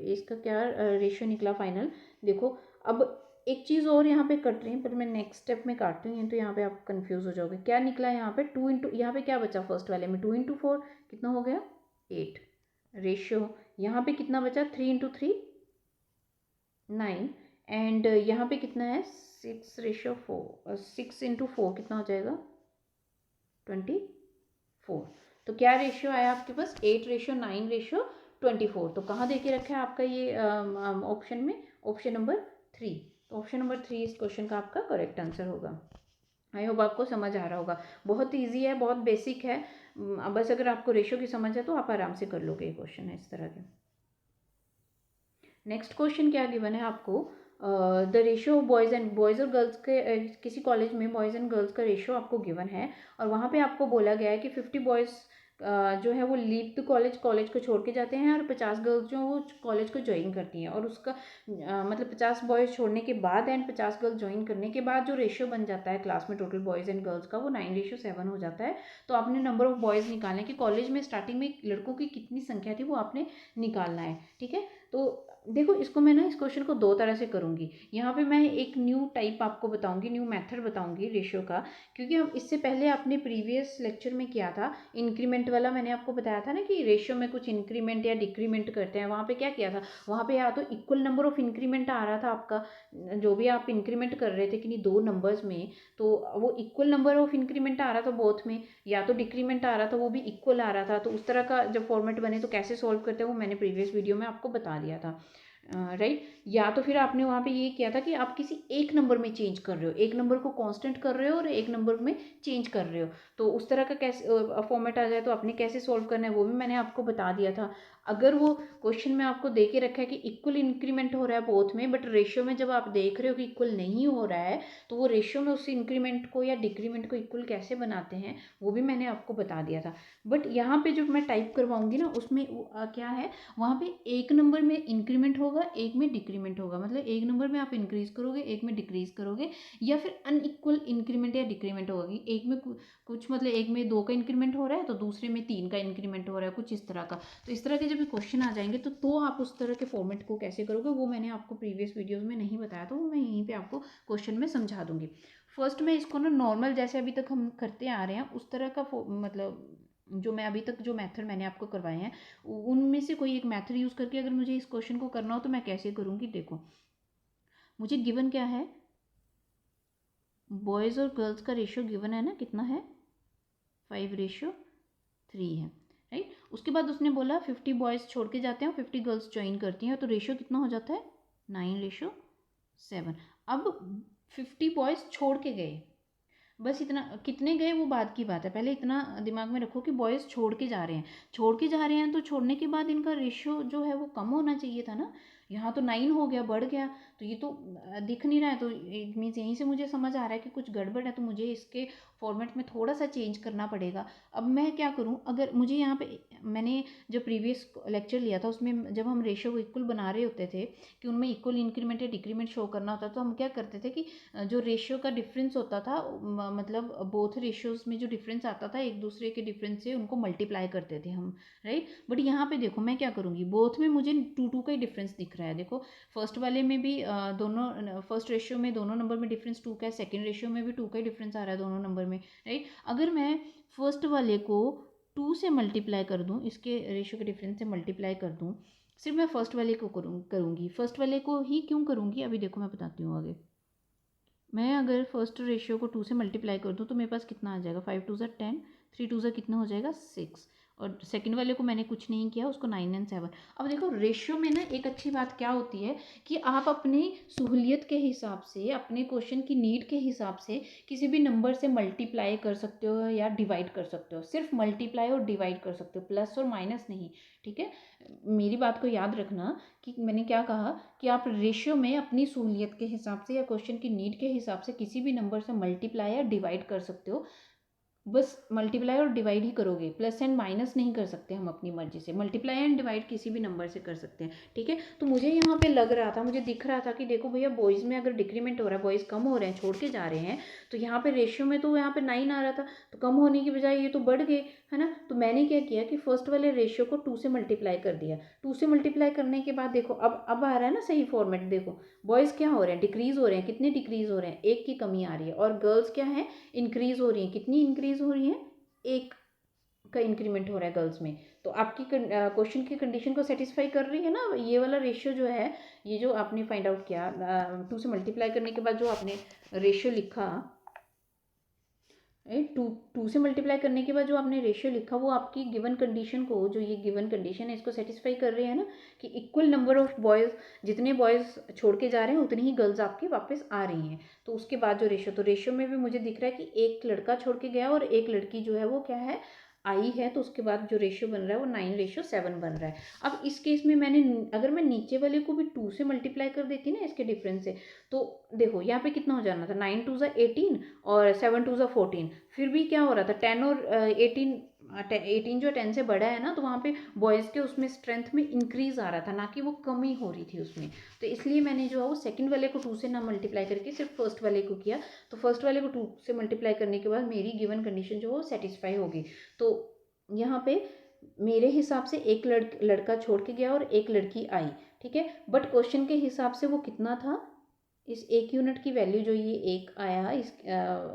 इसका क्या रेशियो निकला फाइनल? देखो, अब एक चीज़ और यहाँ पे कट रही है, पर मैं नेक्स्ट स्टेप में काटती हूँ, तो यहाँ पे आप कंफ्यूज हो जाओगे। क्या निकला यहाँ पे 2 इंटू, यहाँ पे क्या बचा फर्स्ट वाले में 2 इंटू 4 कितना हो गया 8 रेशियो, यहाँ पे कितना बचा 3 इंटू 3 9 एंड यहाँ पे कितना है 6 रेशियो 4 6 इंटू 4 कितना हो जाएगा 24। तो क्या रेशियो आया आपके पास 8 रेशियो 9 रेशियो 24। तो कहाँ देके रखा है आपका ये ऑप्शन में? Option number 3। तो ऑप्शन नंबर 3 इस क्वेश्चन का आपका करेक्ट आंसर होगा। आई होप आपको समझ आ रहा होगा, बहुत ईजी है, बहुत बेसिक है। बस अगर आपको रेशियो की समझ है तो आप आराम से कर लोगे। ये क्वेश्चन है इस तरह के। नेक्स्ट क्वेश्चन क्या गिवन है आपको, द रेशियो बॉयज़ और गर्ल्स के किसी कॉलेज में बॉयज़ एंड गर्ल्स का रेशियो आपको गिवन है, और वहाँ पे आपको बोला गया है कि 50 बॉयज़ जो है वो लीव द कॉलेज को छोड़ के जाते हैं, और 50 गर्ल्स जो वो कॉलेज को ज्वाइन करती हैं, और उसका मतलब 50 बॉयज़ छोड़ने के बाद एंड 50 गर्ल्स ज्वाइन करने के बाद जो रेशियो बन जाता है क्लास में टोटल बॉयज़ एंड गर्ल्स का, वो 9:7 हो जाता है। तो आपने नंबर ऑफ़ बॉयज़ निकालना है कि कॉलेज में स्टार्टिंग में लड़कों की कितनी संख्या थी, वो आपने निकालना है। ठीक है, तो देखो इसको मैं ना इस क्वेश्चन को 2 तरह से करूँगी। यहाँ पे मैं एक न्यू टाइप आपको बताऊँगी, न्यू मेथड बताऊँगी रेशियो का, क्योंकि हम इससे पहले आपने प्रीवियस लेक्चर में किया था इंक्रीमेंट वाला। मैंने आपको बताया था ना कि रेशियो में कुछ इंक्रीमेंट या डिक्रीमेंट करते हैं। वहाँ पे क्या किया था, वहाँ पे या तो इक्वल नंबर ऑफ इंक्रीमेंट आ रहा था आपका, जो भी आप इंक्रीमेंट कर रहे थे कि नहीं 2 नंबर्स में, तो वो इक्वल नंबर ऑफ इंक्रीमेंट आ रहा था बोथ में, या तो डिक्रीमेंट आ रहा था वो भी इक्वल आ रहा था। तो उस तरह का जब फॉर्मेट बने तो कैसे सॉल्व करते हैं वो मैंने प्रीवियस वीडियो में आपको बता दिया था। राइट। या तो फिर आपने वहाँ पे ये किया था कि आप किसी एक नंबर में चेंज कर रहे हो, एक नंबर को कांस्टेंट कर रहे हो और एक नंबर में चेंज कर रहे हो, तो उस तरह का कैसे फॉर्मेट आ जाए तो आपने कैसे सॉल्व करना है वो भी मैंने आपको बता दिया था। अगर वो क्वेश्चन में आपको दे के रखा है कि इक्वल इंक्रीमेंट हो रहा है बोथ में, बट रेशियो में जब आप देख रहे हो कि इक्वल नहीं हो रहा है, तो वो रेशियो में उस इंक्रीमेंट को या डिक्रीमेंट को इक्वल कैसे बनाते हैं वो भी मैंने आपको बता दिया था। बट यहाँ पे जो मैं टाइप करवाऊंगी ना उसमें क्या है, वहाँ पे एक नंबर में इंक्रीमेंट होगा, एक में डिक्रीमेंट होगा, मतलब एक नंबर में आप इंक्रीज करोगे, एक में डिक्रीज करोगे, या फिर अनइक्वल इंक्रीमेंट या डिक्रीमेंट होगी, एक में कुछ मतलब एक में 2 का इंक्रीमेंट हो रहा है तो दूसरे में 3 का इंक्रीमेंट हो रहा है, कुछ इस तरह का। तो इस तरह के जब क्वेश्चन आ जाएंगे तो आप उस तरह के फॉर्मेट को कैसे करोगे वो मैंने आपको प्रीवियस वीडियोज़ में नहीं बताया, तो मैं यहीं पर आपको क्वेश्चन में समझा दूंगी। फर्स्ट मैं इसको ना नॉर्मल जैसे अभी तक हम करते आ रहे हैं उस तरह का मतलब जो मैं अभी तक जो मेथड मैंने आपको करवाए हैं उनमें से कोई एक मेथड यूज़ करके अगर मुझे इस क्वेश्चन को करना हो तो मैं कैसे करूँगी। देखो मुझे गिवन क्या है, बॉयज़ और गर्ल्स का रेशियो गिवन है ना, कितना है 5:3 है, राइट। उसके बाद उसने बोला 50 बॉयज़ छोड़ के जाते हैं 50 गर्ल्स ज्वाइन करती हैं, तो रेशियो कितना हो जाता है 9:7। अब 50 बॉयज़ छोड़ के गए, बस इतना, कितने गए वो बाद की बात है, पहले इतना दिमाग में रखो कि बॉयज़ छोड़ के जा रहे हैं, छोड़ के जा रहे हैं तो छोड़ने के बाद इनका रेशियो जो है वो कम होना चाहिए था ना। यहाँ तो 9 हो गया, बढ़ गया, तो ये तो दिख नहीं रहा है, तो इट मीन्स यहीं से मुझे समझ आ रहा है कि कुछ गड़बड़ है, तो मुझे इसके फॉर्मेट में थोड़ा सा चेंज करना पड़ेगा। अब मैं क्या करूँ, अगर मुझे यहाँ पे मैंने जो प्रीवियस लेक्चर लिया था उसमें जब हम रेशियो को इक्वल बना रहे होते थे कि उनमें इक्वल इंक्रीमेंट या डिक्रीमेंट शो करना होता, तो हम क्या करते थे कि जो रेशियो का डिफरेंस होता था मतलब बोथ रेशियोज में जो डिफरेंस आता था एक दूसरे के डिफरेंस से उनको मल्टीप्लाई करते थे हम, राइट। बट यहाँ पे देखो मैं क्या करूँगी, बोथ में मुझे 2 का ही डिफरेंस दिख रहा है। देखो फर्स्ट वाले में भी दोनों फर्स्ट रेशियो में दोनों नंबर में डिफरेंस 2 का है, सेकेंड रेशियो में भी 2 का ही डिफरेंस आ रहा है दोनों नंबर में, राइट। अगर मैं फर्स्ट वाले को 2 से मल्टीप्लाई कर दूँ, इसके रेशियो के डिफरेंस से मल्टीप्लाई कर दूँ, सिर्फ मैं फर्स्ट वाले को करूँगी, फर्स्ट वाले को ही क्यों करूँगी अभी देखो मैं बताती हूँ आगे। मैं अगर फर्स्ट रेशियो को 2 से मल्टीप्लाई कर दूँ तो मेरे पास कितना आ जाएगा, 5 2 10, 3 2 कितना हो जाएगा 6, और सेकंड वाले को मैंने कुछ नहीं किया, उसको 9 और 7। अब देखो रेशियो में ना एक अच्छी बात क्या होती है कि आप अपनी सहूलियत के हिसाब से, अपने क्वेश्चन की नीड के हिसाब से किसी भी नंबर से मल्टीप्लाई कर सकते हो या डिवाइड कर सकते हो, सिर्फ मल्टीप्लाई और डिवाइड कर सकते हो, प्लस और माइनस नहीं, ठीक है। मेरी बात को याद रखना कि मैंने क्या कहा कि आप रेशियो में अपनी सहूलियत के हिसाब से या क्वेश्चन की नीड के हिसाब से किसी भी नंबर से मल्टीप्लाई या डिवाइड कर सकते हो, बस मल्टीप्लाई और डिवाइड ही करोगे, प्लस एंड माइनस नहीं कर सकते हम अपनी मर्जी से, मल्टीप्लाई एंड डिवाइड किसी भी नंबर से कर सकते हैं, ठीक है। तो मुझे यहाँ पे लग रहा था, मुझे दिख रहा था कि देखो भैया बॉयज़ में अगर डिक्रीमेंट हो रहा है, बॉयज़ कम हो रहे हैं, छोड़ के जा रहे हैं, तो यहाँ पे रेशियो में तो यहाँ पे 9 आ रहा था, तो कम होने की बजाय ये तो बढ़ गए, है ना। तो मैंने क्या किया कि फर्स्ट वाले रेशियो को 2 से मल्टीप्लाई कर दिया, 2 से मल्टीप्लाई करने के बाद देखो अब आ रहा है ना सही फॉर्मेट। देखो बॉयज़ क्या हो रहे हैं, डिक्रीज़ हो रहे हैं, कितने डिक्रीज़ हो रहे हैं, 1 की कमी आ रही है, और गर्ल्स क्या है, इंक्रीज़ हो रही हैं, कितनी इंक्रीज़ हो रही हैं, 1 का इंक्रीमेंट हो रहा है गर्ल्स में। तो आपकी क्वेश्चन की कंडीशन को सेटिस्फाई कर रही है ना ये वाला रेशियो जो है, ये जो आपने फाइंड आउट किया 2 से मल्टीप्लाई करने के बाद जो आपने रेशियो लिखा, टू से मल्टीप्लाई करने के बाद जो आपने रेशियो लिखा वो आपकी गिवन कंडीशन को, जो ये गिवन कंडीशन है इसको सेटिस्फाई कर रहे हैं ना, कि इक्वल नंबर ऑफ बॉयज़, जितने बॉयज़ छोड़ के जा रहे हैं उतनी ही गर्ल्स आपके वापस आ रही हैं। तो उसके बाद जो रेशियो, तो रेशियो में भी मुझे दिख रहा है कि एक लड़का छोड़ के गया और एक लड़की जो है वो क्या है, आई है, तो उसके बाद जो रेशियो बन रहा है वो 9:7 बन रहा है। अब इस केस में मैंने अगर मैं नीचे वाले को भी 2 से मल्टीप्लाई कर देती ना इसके डिफरेंस से, तो देखो यहाँ पे कितना हो जाना था, 9 2 18 और 7 2 14, फिर भी क्या हो रहा था 10 और 18 जो 10 से बड़ा है ना, तो वहाँ पे बॉयज़ के उसमें स्ट्रेंथ में इंक्रीज आ रहा था, ना कि वो कमी हो रही थी उसमें। तो इसलिए मैंने जो है वो सेकंड वाले को 2 से ना मल्टीप्लाई करके सिर्फ फर्स्ट वाले को किया, तो फर्स्ट वाले को 2 से मल्टीप्लाई करने के बाद मेरी गिवन कंडीशन जो वो सेटिस्फाई होगी। तो यहाँ पे मेरे हिसाब से एक लड़का छोड़ के गया और एक लड़की आई, ठीक है। बट क्वेश्चन के हिसाब से वो कितना था, इस एक यूनिट की वैल्यू जो ये एक आया,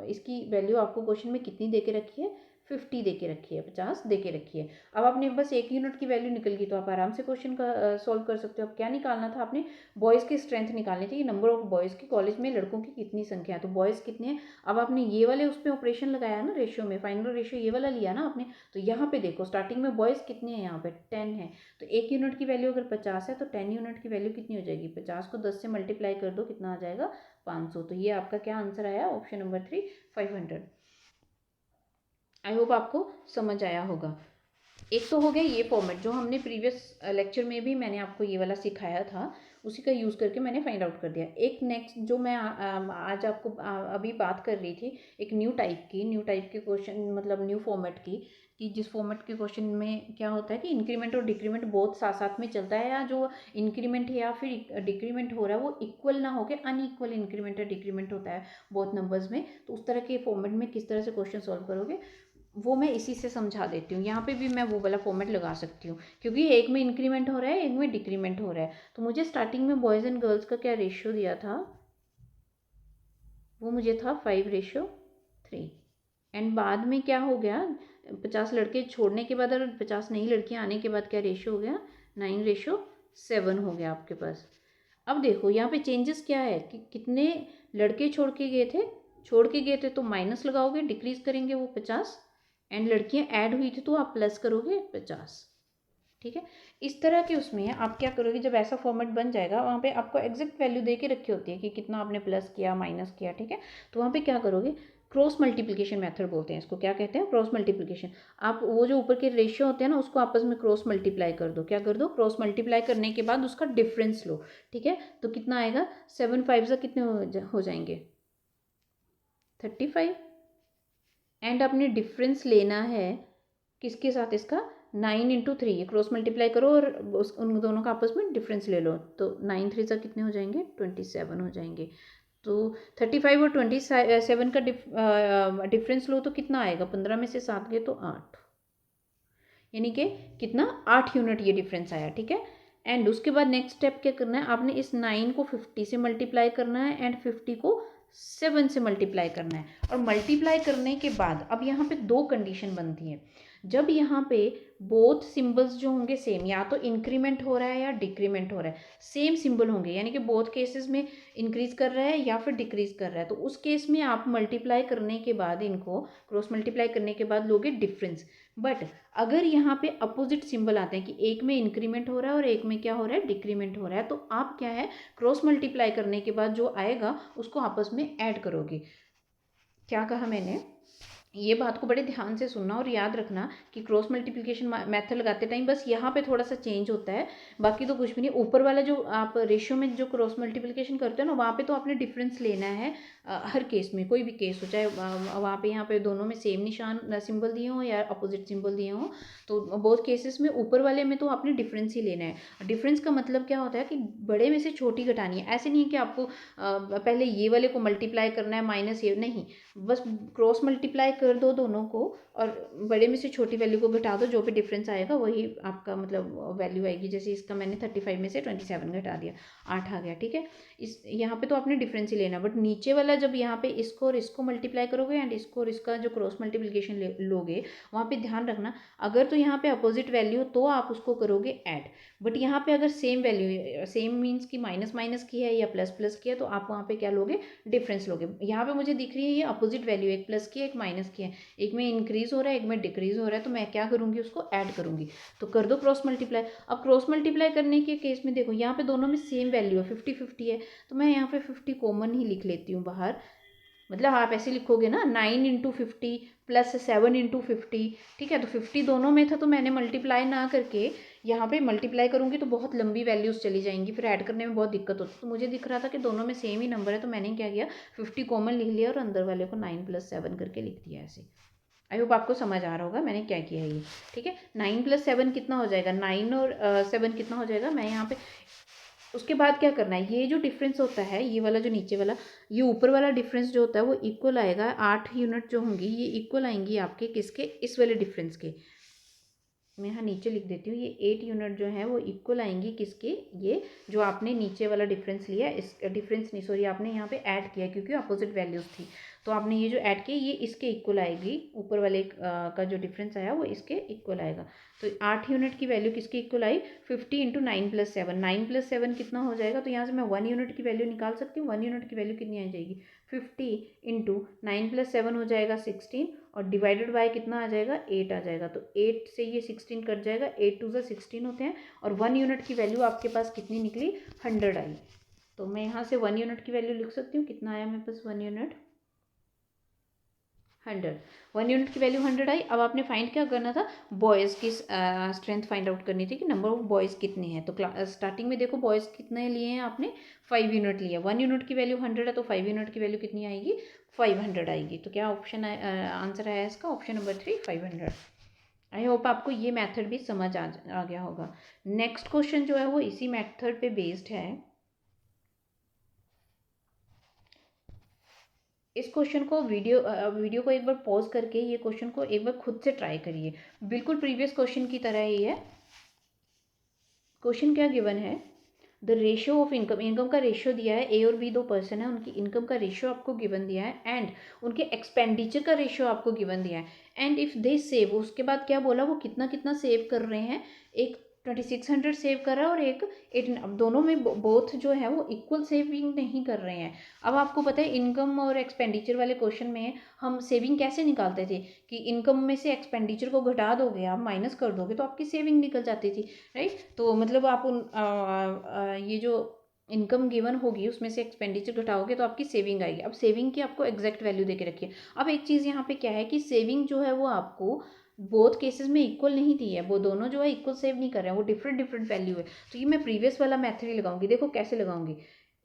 इसकी वैल्यू आपको क्वेश्चन में कितनी दे के रखी है, 50 दे के रखी है, 50 दे के रखी है। अब आपने बस 1 यूनिट की वैल्यू निकल गई तो आप आराम से क्वेश्चन का सॉल्व कर सकते हो। अब क्या निकालना था आपने, बॉयज़ की स्ट्रेंथ निकालनी थी, नंबर ऑफ बॉयज़ की कॉलेज में लड़कों की कितनी संख्या है, तो बॉयज़ कितने हैं। अब आपने ये वाले उस पर ऑपरेशन लगाया ना, रेशियो में फाइनल रेशियो ये वाला लिया ना आपने, तो यहाँ पे देखो स्टार्टिंग में बॉयज़ कितने हैं, यहाँ पे 10 है, तो 1 यूनिट की वैल्यू अगर 50 है तो 10 यूनिट की वैल्यू कितनी हो जाएगी, 50 को 10 से मल्टीप्लाई कर दो, कितना आ जाएगा 500। तो ये आपका क्या आंसर आया, ऑप्शन नंबर 3 500। आई होप आपको समझ आया होगा। एक तो हो गया ये फॉर्मेट जो हमने प्रीवियस लेक्चर में भी मैंने आपको ये वाला सिखाया था, उसी का यूज़ करके मैंने फाइंड आउट कर दिया। एक नेक्स्ट जो मैं आज आपको अभी बात कर रही थी, एक न्यू टाइप के क्वेश्चन, मतलब न्यू फॉर्मेट की, कि जिस फॉर्मेट के क्वेश्चन में क्या होता है कि इंक्रीमेंट और डिक्रीमेंट बहुत साथ साथ में चलता है, या जो इंक्रीमेंट है या फिर डिक्रीमेंट हो रहा है वो इक्वल ना होकर अनइक्वल इंक्रीमेंट या डिक्रीमेंट होता है बहुत नंबर्स में। तो उस तरह के फॉर्मेट में किस तरह से क्वेश्चन सॉल्व करोगे वो मैं इसी से समझा देती हूँ। यहाँ पे भी मैं वो वाला फॉर्मेट लगा सकती हूँ, क्योंकि एक में इंक्रीमेंट हो रहा है, एक में डिक्रीमेंट हो रहा है। तो मुझे स्टार्टिंग में बॉयज़ एंड गर्ल्स का क्या रेशियो दिया था, वो मुझे था 5:3। एंड बाद में क्या हो गया, 50 लड़के छोड़ने के बाद और 50 नई लड़कियाँ आने के बाद क्या रेशियो हो गया, 9:7 हो गया आपके पास। अब देखो यहाँ पे चेंजेस क्या है कि कितने लड़के छोड़ के गए थे तो माइनस लगाओगे, डिक्रीज करेंगे वो 50, एंड लड़कियां ऐड हुई थी तो आप प्लस करोगे 50। ठीक है, इस तरह के उसमें आप क्या करोगे, जब ऐसा फॉर्मेट बन जाएगा वहाँ पे आपको एग्जैक्ट वैल्यू दे के रखी होती है कि कितना आपने प्लस किया माइनस किया। ठीक है, तो वहाँ पे क्या करोगे, क्रॉस मल्टीप्लिकेशन मेथड बोलते हैं इसको, क्या कहते हैं, क्रॉस मल्टीप्लिकेशन। आप वो जो ऊपर के रेशियो होते हैं ना उसको आपस में क्रॉस मल्टीप्लाई कर दो। क्या कर दो, क्रॉस मल्टीप्लाई करने के बाद उसका डिफरेंस लो। ठीक है, तो कितना आएगा, 7 5 से कितने हो जाएंगे, 35। एंड अपने डिफरेंस लेना है किसके साथ, इसका 9 × 3, ये क्रॉस मल्टीप्लाई करो और उन दोनों का आपस में डिफरेंस ले लो, तो 9 3 से कितने हो जाएंगे, 27 हो जाएंगे। तो 35 और 27 का डिफरेंस लो तो कितना आएगा, 15 में से 7 गए तो 8, यानी कि कितना 8 यूनिट ये डिफरेंस आया। ठीक है, एंड उसके बाद नेक्स्ट स्टेप क्या करना है, आपने इस 9 को 50 से मल्टीप्लाई करना है एंड 50 को 7 से मल्टीप्लाई करना है। और मल्टीप्लाई करने के बाद अब यहाँ पे दो कंडीशन बनती है, जब यहाँ पे बोथ सिंबल्स जो होंगे सेम, या तो इंक्रीमेंट हो रहा है या डिक्रीमेंट हो रहा है, सेम सिंबल होंगे, यानी कि बोथ केसेस में इंक्रीज कर रहा है या फिर डिक्रीज कर रहा है, तो उस केस में आप मल्टीप्लाई करने के बाद, इनको क्रॉस मल्टीप्लाई करने के बाद लोगे डिफरेंस। बट अगर यहाँ पे अपोजिट सिंबल आते हैं कि एक में इंक्रीमेंट हो रहा है और एक में क्या हो रहा है, डिक्रीमेंट हो रहा है, तो आप क्या है, क्रॉस मल्टीप्लाई करने के बाद जो आएगा उसको आपस में ऐड करोगे। क्या कहा मैंने, ये बात को बड़े ध्यान से सुनना और याद रखना कि क्रॉस मल्टीप्लिकेशन मेथड लगाते टाइम बस यहाँ पे थोड़ा सा चेंज होता है, बाकी तो कुछ भी नहीं। ऊपर वाला जो आप रेशियो में जो क्रॉस मल्टीप्लिकेशन करते हो ना, वहाँ पे तो आपने डिफरेंस लेना है हर केस में, कोई भी केस हो, चाहे वहाँ पे यहाँ पे दोनों में सेम निशान सिंबल दिए हों या अपोजिट सिंबल दिए हों, तो बहुत केसेस में ऊपर वाले में तो आपने डिफरेंस ही लेना है। डिफरेंस का मतलब क्या होता है कि बड़े में से छोटी घटानी है, ऐसे नहीं है कि आपको पहले ये वाले को मल्टीप्लाई करना है माइनस ये, नहीं, बस क्रॉस मल्टीप्लाई कर दो दोनों को और बड़े में से छोटी वैल्यू को घटा दो, जो भी डिफरेंस आएगा वही आपका मतलब वैल्यू आएगी। जैसे इसका मैंने 35 में से 27 घटा दिया, 8 आ गया। ठीक है, इस यहाँ पे तो आपने डिफरेंस ही लेना, बट नीचे वाला जब यहाँ पे इसको और इसको मल्टीप्लाई करोगे एंड इसको और इसका जो क्रॉस मल्टीप्लिकेशन लोगे, वहाँ पे ध्यान रखना अगर तो यहाँ पे अपोजिट वैल्यू तो आप उसको करोगे ऐड, बट यहाँ पे अगर सेम वैल्यू, सेम मीन्स कि माइनस माइनस की है या प्लस प्लस की है, तो आप वहाँ पे क्या लोगे, डिफरेंस लोगे। यहाँ पे मुझे दिख रही है ये अपोजिट वैल्यू, एक प्लस की है एक माइनस की है, एक में इंक्रीज हो रहा है एक में डिक्रीज हो रहा है, तो मैं क्या करूँगी, उसको ऐड करूँगी। तो कर दो क्रॉस मल्टीप्लाई। अब क्रॉस मल्टीप्लाई करने के केस में देखो यहाँ पे दोनों में सेम वैल्यू है, 50-50 है, तो मैं यहाँ पे 50 कॉमन ही लिख लेती हूँ बाहर। मतलब आप ऐसे लिखोगे ना, 9 × 50 + 7 × 50। ठीक है, तो 50 दोनों में था तो मैंने मल्टीप्लाई ना करके यहाँ पे मल्टीप्लाई करूँगी तो बहुत लंबी वैल्यूज़ चली जाएंगी, फिर ऐड करने में बहुत दिक्कत होती है। तो मुझे दिख रहा था कि दोनों में सेम ही नंबर है, तो मैंने क्या किया, 50 कॉमन लिख लिया और अंदर वाले को 9 + 7 करके लिख दिया ऐसे। आई होप आपको समझ आ रहा होगा मैंने क्या किया है ये। ठीक है, 9 + 7 कितना हो जाएगा, 9 और 7 कितना हो जाएगा, मैं यहाँ पे उसके बाद क्या करना है, ये जो डिफरेंस होता है, ये वाला जो नीचे वाला, ये ऊपर वाला डिफरेंस जो होता है वो इक्वल आएगा, 8 यूनिट जो होंगी ये इक्वल आएंगी आपके किसके, इस वाले डिफरेंस के। मैं यहाँ नीचे लिख देती हूँ, ये 8 यूनिट जो है वो इक्वल आएंगी किसके, ये जो आपने नीचे वाला डिफरेंस लिया, इस डिफरेंस नहीं सॉरी आपने यहाँ पे ऐड किया क्योंकि अपोजिट वैल्यूज़ थी, तो आपने ये जो ऐड किया ये इसके इक्वल आएगी, ऊपर वाले का जो डिफरेंस आया वो इसके इक्वल आएगा। तो 8 यूनिट की वैल्यू किसके इक्वल आई, 50 इंटू 9 + 7, 9 + 7 कितना हो जाएगा, तो यहाँ से मैं 1 यूनिट की वैल्यू निकाल सकती हूँ। 1 यूनिट की वैल्यू कितनी आ जाएगी, 50 इंटू 9 + 7 हो जाएगा 16, और डिवाइडेड बाय कितना आ जाएगा, 8 आ जाएगा। तो 8 से ये 16 कट जाएगा, 8 2 = 16 होते हैं, और 1 यूनिट की वैल्यू आपके पास कितनी निकली, 100 आई। तो मैं यहाँ से 1 यूनिट की वैल्यू लिख सकती हूँ, कितना आया मेरे पास 1 यूनिट, 100। 1 यूनिट की वैल्यू 100 आई। अब आपने फाइंड क्या करना था, बॉयज़ की स्ट्रेंथ फाइंड आउट करनी थी कि नंबर ऑफ बॉयज़ कितने हैं। तो स्टार्टिंग में देखो बॉयज़ कितने लिए हैं आपने, 5 यूनिट लिया। 1 यूनिट की वैल्यू 100 है, तो 5 यूनिट की वैल्यू कितनी आएगी, 500 आएगी। तो क्या ऑप्शन आंसर आया इसका, ऑप्शन नंबर 3 500। आई होप आपको ये मेथड भी समझ आ गया होगा। नेक्स्ट क्वेश्चन जो है वो इसी मेथड पे बेस्ड है। इस क्वेश्चन को वीडियो को एक बार पॉज करके ये क्वेश्चन को एक बार खुद से ट्राई करिए, बिल्कुल प्रीवियस क्वेश्चन की तरह ही है। क्वेश्चन क्या गिवन है, the ratio of income, income का रेशियो दिया है, ए और बी 2 पर्सन है, उनकी इनकम का रेशियो आपको गिवन दिया है, एंड उनके एक्सपेंडिचर का रेशियो आपको गिवन दिया है, एंड इफ़ दे सेव, उसके बाद क्या बोला, वो कितना कितना सेव कर रहे हैं, एक 2600 सेव कर रहा है और एक 18, अब दोनों में बोथ जो है वो इक्वल सेविंग नहीं कर रहे हैं। अब आपको पता है इनकम और एक्सपेंडिचर वाले क्वेश्चन में हम सेविंग कैसे निकालते थे, कि इनकम में से एक्सपेंडिचर को घटा दोगे, आप माइनस कर दोगे तो आपकी सेविंग निकल जाती थी, राइट। तो मतलब आप ये जो इनकम गिवन होगी उसमें से एक्सपेंडिचर घटाओगे तो आपकी सेविंग आएगी। अब सेविंग की आपको एग्जैक्ट वैल्यू दे के रखिए। अब एक चीज़ यहाँ पे क्या है कि सेविंग जो है वो आपको बोथ केसेस में इक्वल नहीं दी है, वो दोनों जो है इक्वल सेव नहीं कर रहे हैं, वो डिफरेंट डिफरेंट वैल्यू है। तो ये मैं प्रीवियस वाला मेथड ही लगाऊंगी। देखो कैसे लगाऊंगी,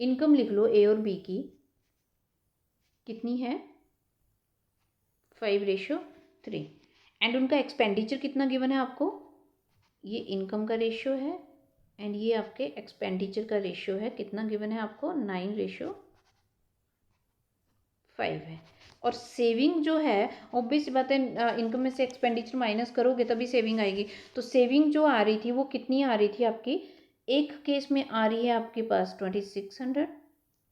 इनकम लिख लो ए और बी की कितनी है, 5:3, एंड उनका एक्सपेंडिचर कितना गिवन है आपको, ये इनकम का रेशियो है, एंड ये आपके एक्सपेंडिचर का रेशियो है, कितना गिवन है आपको, 9:5 है। और सेविंग जो है ऑब्वियस बात है, इनकम में से एक्सपेंडिचर माइनस करोगे तभी सेविंग आएगी। तो सेविंग जो आ रही थी वो कितनी आ रही थी आपकी, एक केस में आ रही है आपके पास 2600,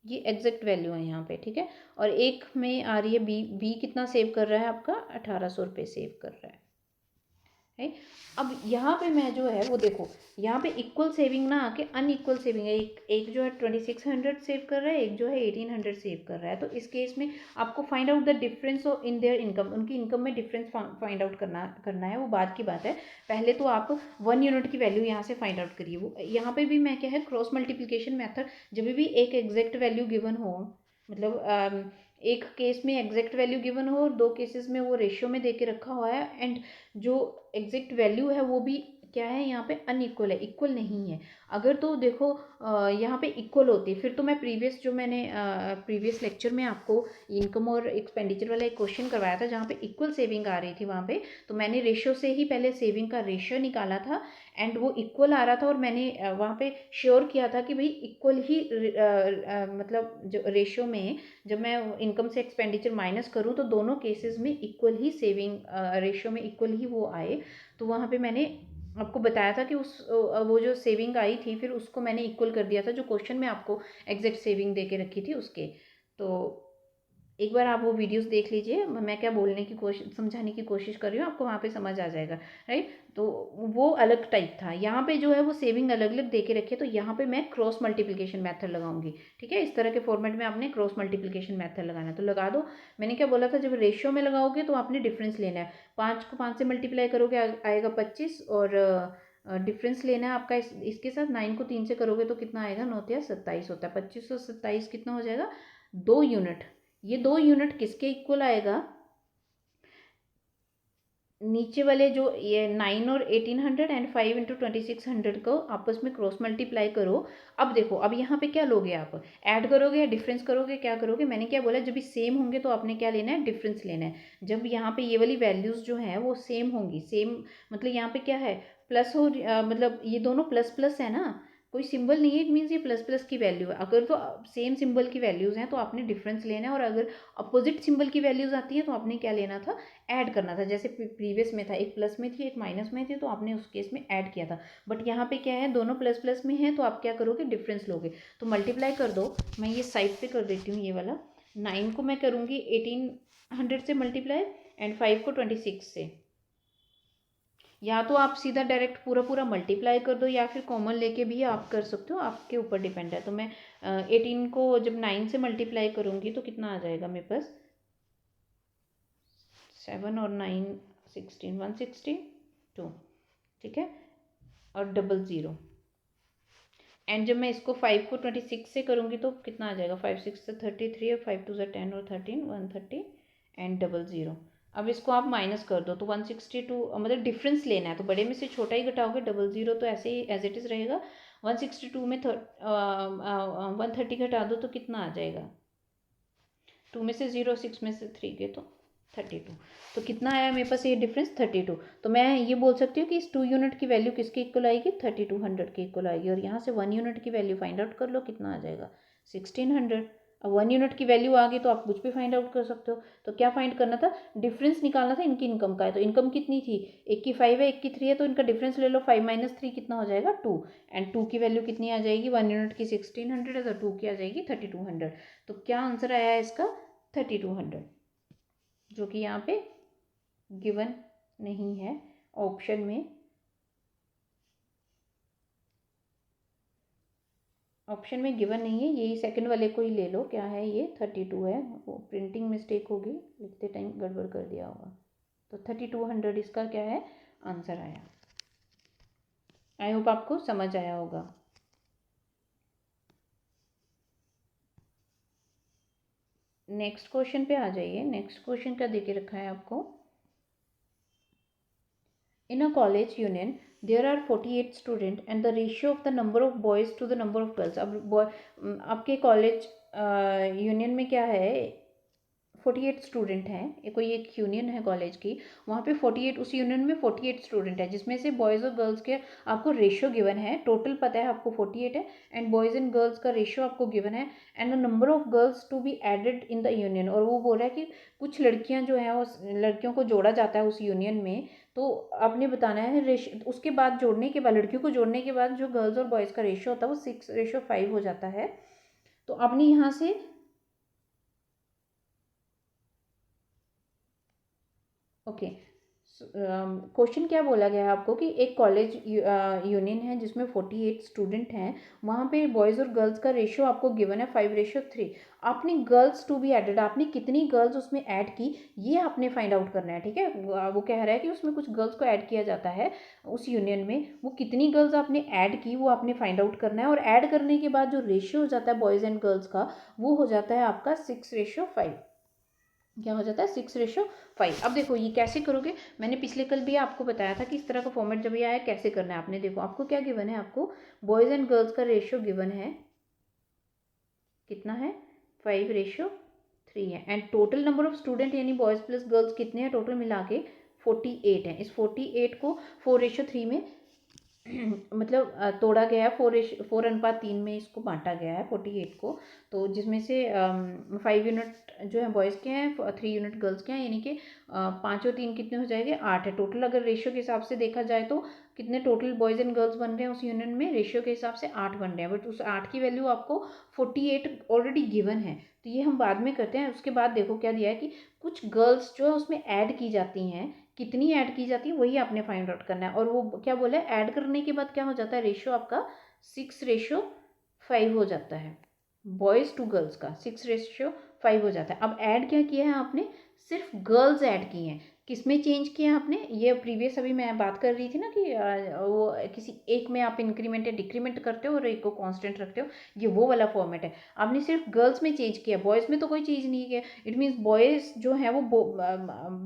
ये एग्जैक्ट वैल्यू है यहाँ पे, ठीक है। और एक में आ रही है बी कितना सेव कर रहा है आपका, 1800 रुपये सेव कर रहा है। अब यहाँ पे मैं जो है वो देखो, यहाँ पे इक्वल सेविंग ना आके अनइक्वल सेविंग है। एक जो है 2600 सेव कर रहा है, एक जो है 1800 सेव कर रहा है। तो इस केस में आपको find out the difference in their income, उनकी इनकम में डिफरेंस फाइंड आउट करना है, वो बात की बात है। पहले तो आप 1 यूनिट की वैल्यू यहाँ से फाइंड आउट करिए। वो यहाँ पे भी मैं क्या है, क्रॉस मल्टीप्लिकेशन मेथड, जब भी एक एग्जैक्ट वैल्यू गिवन हो, मतलब एक केस में एग्जैक्ट वैल्यू गिवन हो और 2 केसेस में वो रेशियो में दे के रखा हुआ है, एंड जो एग्जैक्ट वैल्यू है वो भी क्या है, यहाँ पे अनइक्वल है, इक्वल नहीं है। अगर तो देखो यहाँ पे इक्वल होती फिर तो मैं प्रीवियस लेक्चर में आपको इनकम और एक्सपेंडिचर वाला एक क्वेश्चन करवाया था जहाँ पे इक्वल सेविंग आ रही थी, वहाँ पे तो मैंने रेशियो से ही पहले सेविंग का रेशियो निकाला था, एंड वो इक्वल आ रहा था, और मैंने वहाँ पे श्योर किया था कि भाई इक्वल ही मतलब जो रेशियो में जब मैं इनकम से एक्सपेंडिचर माइनस करूँ तो दोनों केसेस में इक्वल ही सेविंग रेशियो में इक्वल ही वो आए। तो वहाँ पे मैंने आपको बताया था कि वो जो सेविंग आई थी फिर उसको मैंने इक्वल कर दिया था, जो क्वेश्चन में आपको एग्जैक्ट सेविंग दे के रखी थी उसके। तो एक बार आप वो वीडियोस देख लीजिए, मैं क्या बोलने की कोशिश, समझाने की कोशिश कर रही हूँ, आपको वहाँ पे समझ आ जाएगा, राइट। तो वो अलग टाइप था, यहाँ पे जो है वो सेविंग अलग अलग दे के रखी है, तो यहाँ पे मैं क्रॉस मल्टीप्लिकेशन मेथड लगाऊंगी, ठीक है। इस तरह के फॉर्मेट में आपने क्रॉस मल्टीप्लिकेशन मेथड लगाना, तो लगा दो। मैंने क्या बोला था, जब रेशियो में लगाओगे तो आपने डिफरेंस लेना है, 5 को 5 से मल्टीप्लाई करोगे आएगा 25, और डिफरेंस लेना है आपका इसके साथ। 9 को 3 से करोगे तो कितना आएगा, 9 × 27 होता है, 25 और 27 कितना हो जाएगा, 2 यूनिट। ये 2 यूनिट किसके इक्वल आएगा, नीचे वाले जो ये 9 और 1800 एंड 5 × 2600 को आपस में क्रॉस मल्टीप्लाई करो। अब देखो, अब यहाँ पे क्या लोगे, आप ऐड करोगे या डिफरेंस करोगे, क्या करोगे, मैंने क्या बोला, जब भी सेम होंगे तो आपने क्या लेना है, डिफरेंस लेना है। जब यहाँ पे ये वाली वैल्यूज़ जो हैं वो सेम होंगी, सेम मतलब यहाँ पे क्या है, प्लस हो, मतलब ये दोनों प्लस प्लस है ना, कोई सिंबल नहीं है, इट मीन्स ये प्लस प्लस की वैल्यू है। अगर तो सेम सिंबल की वैल्यूज़ हैं तो आपने डिफरेंस लेना है, और अगर अपोजिट सिंबल की वैल्यूज़ आती हैं तो आपने क्या लेना था, ऐड करना था। जैसे प्रीवियस में था, एक प्लस में थी एक माइनस में थी, तो आपने उस केस में ऐड किया था। बट यहाँ पे क्या है, दोनों प्लस प्लस में है, तो आप क्या करोगे, डिफरेंस लोगे। तो मल्टीप्लाई कर दो, मैं ये साइड पे कर देती हूँ, ये वाला 9 को मैं करूँगी 1800 से मल्टीप्लाई एंड 5 को 26 से। या तो आप सीधा डायरेक्ट पूरा पूरा मल्टीप्लाई कर दो या फिर कॉमन लेके भी आप कर सकते हो, आपके ऊपर डिपेंड है। तो मैं 18 को जब 9 से मल्टीप्लाई करूँगी तो कितना आ जाएगा मेरे पास, 7 और 9 16 162, ठीक है, और 00। एंड जब मैं इसको 5 को 26 से करूँगी तो कितना आ जाएगा, 5 6 से 33 और 5 2 से 10 और 13 130 एंड 00। अब इसको आप माइनस कर दो तो 162, मतलब डिफरेंस लेना है तो बड़े में से छोटा ही घटाओगे, 00 तो ऐसे ही एज इट इज़ रहेगा। 162 में 130 घटा दो तो कितना आ जाएगा, 2 में से 0 6 में से 3 गए तो 32। तो कितना आया मेरे पास ये डिफरेंस, 32। तो मैं ये बोल सकती हूँ कि इस 2 यूनिट की वैल्यू किसके इक्वल आएगी, 3200 के इक्वल आएगी। और यहाँ से 1 यूनिट की वैल्यू फाइंड आउट कर लो, कितना आ जाएगा, 1600। अब 1 यूनिट की वैल्यू आ गई तो आप कुछ भी फाइंड आउट कर सकते हो। तो क्या फाइंड करना था, डिफरेंस निकालना था इनकी इनकम का है। तो इनकम कितनी थी, एक की 5 है एक की 3 है, तो इनका डिफरेंस ले लो, 5 माइनस 3 कितना हो जाएगा, 2। एंड 2 की वैल्यू कितनी आ जाएगी, 1 यूनिट की 1600 है तो 2 की आ जाएगी 3200। तो क्या आंसर आया है इसका, 3200, जो कि यहाँ पे गिवन नहीं है ऑप्शन में। ऑप्शन में गिवन नहीं है, यही सेकंड वाले को ही ले लो, क्या है ये 32 है, वो प्रिंटिंग मिस्टेक होगी, लिखते टाइम गड़बड़ कर दिया होगा। तो 3200 इसका क्या है, आंसर आया। आई होप आपको समझ आया होगा। नेक्स्ट क्वेश्चन पे आ जाइए। नेक्स्ट क्वेश्चन क्या दे के रखा है आपको, in a college union there are 48 students and the ratio of the number of boys to the number of girls। अब बॉय, आपके कॉलेज यूनियन में क्या है, 48 स्टूडेंट हैं, ये कोई एक यूनियन है कॉलेज की, वहाँ पे 48, उस यूनियन में 48 स्टूडेंट है, जिसमें से बॉयज़ और गर्ल्स के आपको रेशियो गिवन है। टोटल पता है आपको 48 है एंड बॉयज़ एंड गर्ल्स का रेशियो आपको गिवन है and the number of girls to be added in the union. और वो बोल रहा है कि कुछ लड़कियाँ जो हैं उस लड़कियों को जोड़ा जाता है उस यूनियन में, तो आपने बताना है रेशियो, उसके बाद जोड़ने के बाद, लड़कियों को जोड़ने के बाद जो गर्ल्स और बॉयज़ का रेशियो होता है वो 6:5 हो जाता है। तो आपने यहाँ से ओके, क्वेश्चन क्या बोला गया है आपको कि एक कॉलेज यूनियन है जिसमें 48 स्टूडेंट हैं, वहाँ पे बॉयज़ और गर्ल्स का रेशियो आपको गिवन है 5:3। आपने गर्ल्स टू बी एडेड, आपने कितनी गर्ल्स उसमें ऐड की ये आपने फाइंड आउट करना है, ठीक है। वो कह रहा है कि उसमें कुछ गर्ल्स को ऐड किया जाता है उस यूनियन में, वो कितनी गर्ल्स आपने ऐड की वो आपने फाइंड आउट करना है। और ऐड करने के बाद जो रेशियो हो जाता है बॉयज़ एंड गर्ल्स का, वो हो जाता है आपका 6:5। क्या हो जाता है, 6:5। अब देखो ये कैसे करोगे, मैंने पिछले कल भी आपको बताया था कि इस तरह का फॉर्मेट जब ये आया कैसे करना है। आपने देखो आपको क्या गिवन है, आपको बॉयज़ एंड गर्ल्स का रेशियो गिवन है, कितना है, 5:3 है। And total number of student यानी बॉयज़ प्लस गर्ल्स कितने हैं, टोटल मिला के 48 है। इस 48 को 4:3 में मतलब तोड़ा गया है, 4:3 में इसको बांटा गया है 48 को। तो जिसमें से 5 यूनिट जो है बॉयज़ के हैं, 3 यूनिट गर्ल्स के हैं, यानी कि 5 और 3 कितने हो जाएंगे, 8 है टोटल। अगर रेशियो के हिसाब से देखा जाए तो कितने टोटल बॉयज़ एंड गर्ल्स बन रहे हैं उस यूनियन में, रेशियो के हिसाब से 8 बन रहे हैं। बट उस 8 की वैल्यू आपको 48 ऑलरेडी गिवन है, तो ये हम बाद में करते हैं। उसके बाद देखो क्या दिया है कि कुछ गर्ल्स जो है उसमें ऐड की जाती हैं, कितनी ऐड की जाती है वही आपने फाइंड आउट करना है। और वो क्या बोला है, ऐड करने के बाद क्या हो जाता है, रेशियो आपका 6:5 हो जाता है, बॉयज़ टू गर्ल्स का 6:5 हो जाता है। अब ऐड क्या किया है आपने, सिर्फ गर्ल्स ऐड की हैं, किसमें चेंज किया आपने, ये प्रीवियस अभी मैं बात कर रही थी ना कि वो किसी एक में आप इंक्रीमेंट या डिक्रीमेंट करते हो और एक को कांस्टेंट रखते हो, ये वो वाला फॉर्मेट है। आपने सिर्फ गर्ल्स में चेंज किया, बॉयज़ में तो कोई चीज़ नहीं किया। इट मीन्स बॉयज़ जो है वो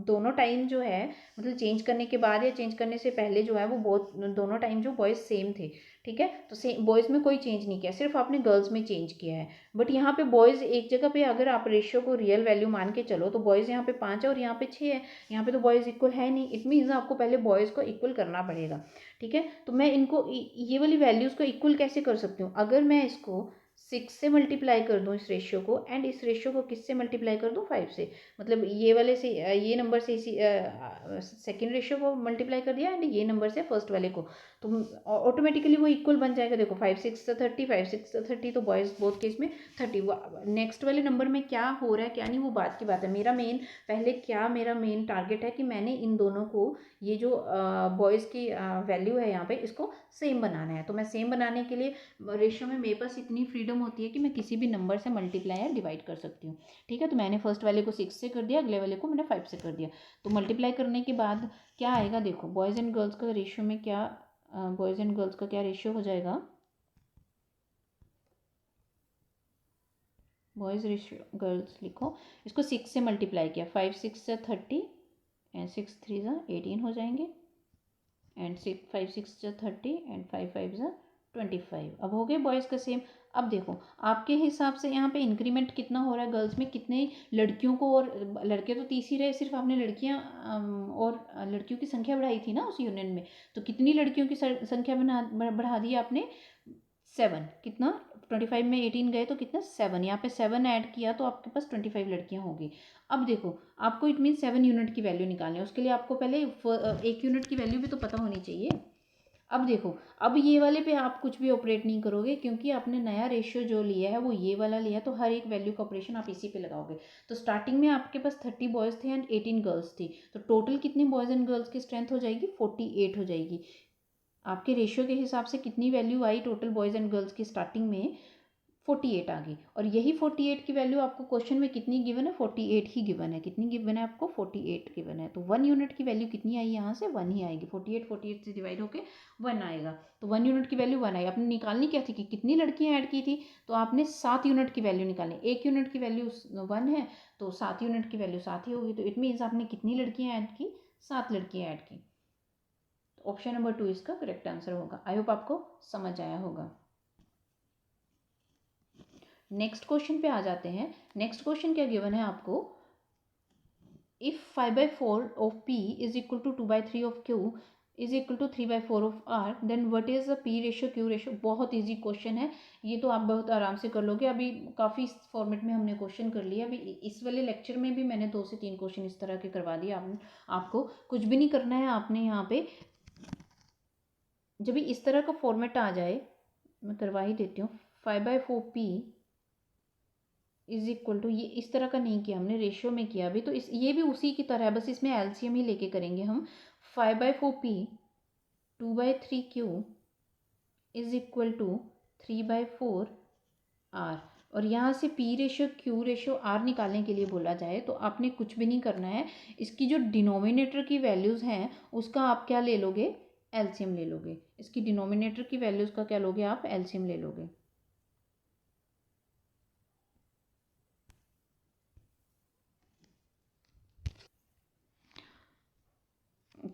दोनों टाइम जो है, मतलब चेंज करने के बाद या चेंज करने से पहले जो है वो बहुत दोनों टाइम जो बॉयज़ सेम थे, ठीक है। तो सेम बॉयज़ में कोई चेंज नहीं किया, सिर्फ आपने गर्ल्स में चेंज किया है। बट यहाँ पे बॉयज़ एक जगह पे अगर आप रेशियो को रियल वैल्यू मान के चलो तो बॉयज़ यहाँ पे 5 है और यहाँ पे 6 है, यहाँ पे तो बॉयज़ इक्वल है नहीं। इट मीन्स आपको पहले बॉयज़ को इक्वल करना पड़ेगा, ठीक है। तो मैं इनको ये वाली वैल्यूज़ को इक्वल कैसे कर सकती हूँ, अगर मैं इसको 6 से मल्टीप्लाई कर दूँ इस रेशियो को, एंड इस रेशियो को किससे मल्टीप्लाई कर दूँ, 5 से। मतलब ये वाले से ये नंबर से इसी सेकेंड रेशियो को मल्टीप्लाई कर दिया, एंड ये नंबर से फर्स्ट वाले को, तो ऑटोमेटिकली वो इक्वल बन जाएगा। देखो 5 6 30, 5 6 30, तो बॉयज़ बोथ केस में 30। नेक्स्ट वाले नंबर में क्या हो रहा है क्या नहीं, वो बात की बात है। मेरा मेन टारगेट है कि मैंने इन दोनों को, ये जो बॉयज़ की वैल्यू है यहाँ पे, इसको सेम बनाना है। तो मैं सेम बनाने के लिए रेशियो में मेरे पास इतनी फ्रीडम होती है कि मैं किसी भी नंबर से मल्टीप्लाई या डिवाइड कर सकती हूँ। ठीक है, तो मैंने फर्स्ट वाले को 6 से कर दिया, अगले वाले को मैंने 5 से कर दिया। तो मल्टीप्लाई करने के बाद क्या आएगा, देखो बॉयज़ एंड गर्ल्स का रेशियो में क्या, बॉयज़ एंड गर्ल्स का क्या रेशियो हो जाएगा, बॉयज़ रेशियो गर्ल्स लिखो, इसको 6 से मल्टीप्लाई किया, 5 6 से 30 एंड 6 3 ज़ा 18 हो जाएंगे, एंड 5 6 ज़ा 30 एंड 5 5 ज़ा 25। अब हो गए बॉयज़ का सेम। अब देखो आपके हिसाब से यहाँ पे इंक्रीमेंट कितना हो रहा है गर्ल्स में, कितने लड़कियों को, और लड़के तो 30 ही रहे, सिर्फ आपने लड़कियाँ और लड़कियों की संख्या बढ़ाई थी ना उस यूनियन में, तो कितनी लड़कियों की संख्या बढ़ा दी आपने, 7। कितना, 25 में 18 गए तो कितना, 7। यहाँ पे 7 ऐड किया तो आपके पास 25 लड़कियाँ होगी। अब देखो आपको इट मीन 7 यूनिट की वैल्यू निकालनी है, उसके लिए आपको पहले 1 यूनिट की वैल्यू भी तो पता होनी चाहिए। अब देखो, अब ये वाले पे आप कुछ भी ऑपरेट नहीं करोगे, क्योंकि आपने नया रेशियो जो लिया है वो ये वाला लिया है, तो हर एक वैल्यू का ऑपरेशन आप इसी पे लगाओगे। तो स्टार्टिंग में आपके पास 30 बॉयज़ थे एंड 18 गर्ल्स थी, तो टोटल कितनी बॉयज़ एंड गर्ल्स की स्ट्रेंथ हो जाएगी, 48 हो जाएगी। आपके रेशियो के हिसाब से कितनी value I total boys and girls की, स्टार्टिंग में 48 आ गई। और यही 48 की वैल्यू आपको क्वेश्चन में कितनी गिवन है, 48 ही गिवन है। कितनी गिवन है आपको, 48 गिवन है। तो 1 यूनिट की वैल्यू कितनी आई, यहाँ से 1 ही आएगी। 48 से डिवाइड होकर 1 आएगा, तो 1 यूनिट की वैल्यू 1 आई। आपने निकालनी क्या थी कि कितनी लड़कियाँ ऐड की थी, तो आपने 7 यूनिट की वैल्यू निकालनी। 1 यूनिट की वैल्यू 1 है, तो 7 यूनिट की वैल्यू 7 ही होगी। तो इट मीन्स आपने कितनी लड़कियाँ ऐड की, 7 लड़कियाँ ऐड की। ऑप्शन नंबर 2 इसका करेक्ट आंसर होगा। आई होप आपको समझ आया होगा। नेक्स्ट क्वेश्चन पे आ जाते हैं। नेक्स्ट क्वेश्चन क्या गिवन है आपको, if 5/4 of P is equal to 2/3 of Q is equal to 3/4 of R, then what is the P ratio Q ratio. बहुत इजी क्वेश्चन है ये, तो आप बहुत आराम से कर लोगे। अभी काफ़ी फॉर्मेट में हमने क्वेश्चन कर लिया। अभी इस वाले लेक्चर में भी मैंने 2 से 3 क्वेश्चन इस तरह के करवा दिए। आपको कुछ भी नहीं करना है। आपने यहाँ पे जब भी इस तरह का फॉर्मेट आ जाए, मैं करवा ही देती हूँ। 5/4 P इज इक्वल टू, ये इस तरह का नहीं किया हमने, रेशियो में किया अभी। तो इस ये भी उसी की तरह है, बस इसमें एलसीएम ही लेके करेंगे हम। 5/4 P 2/3 Q is equal to 3/4 R। और यहाँ से P ratio Q ratio R निकालने के लिए बोला जाए तो आपने कुछ भी नहीं करना है। इसकी जो डिनोमिनेटर की वैल्यूज़ हैं उसका आप क्या ले लोगे, एलसीएम ले लोगे। इसकी डिनोमिनेटर की वैल्यूज़ का क्या लोगे आप, एलसीएम ले लोगे।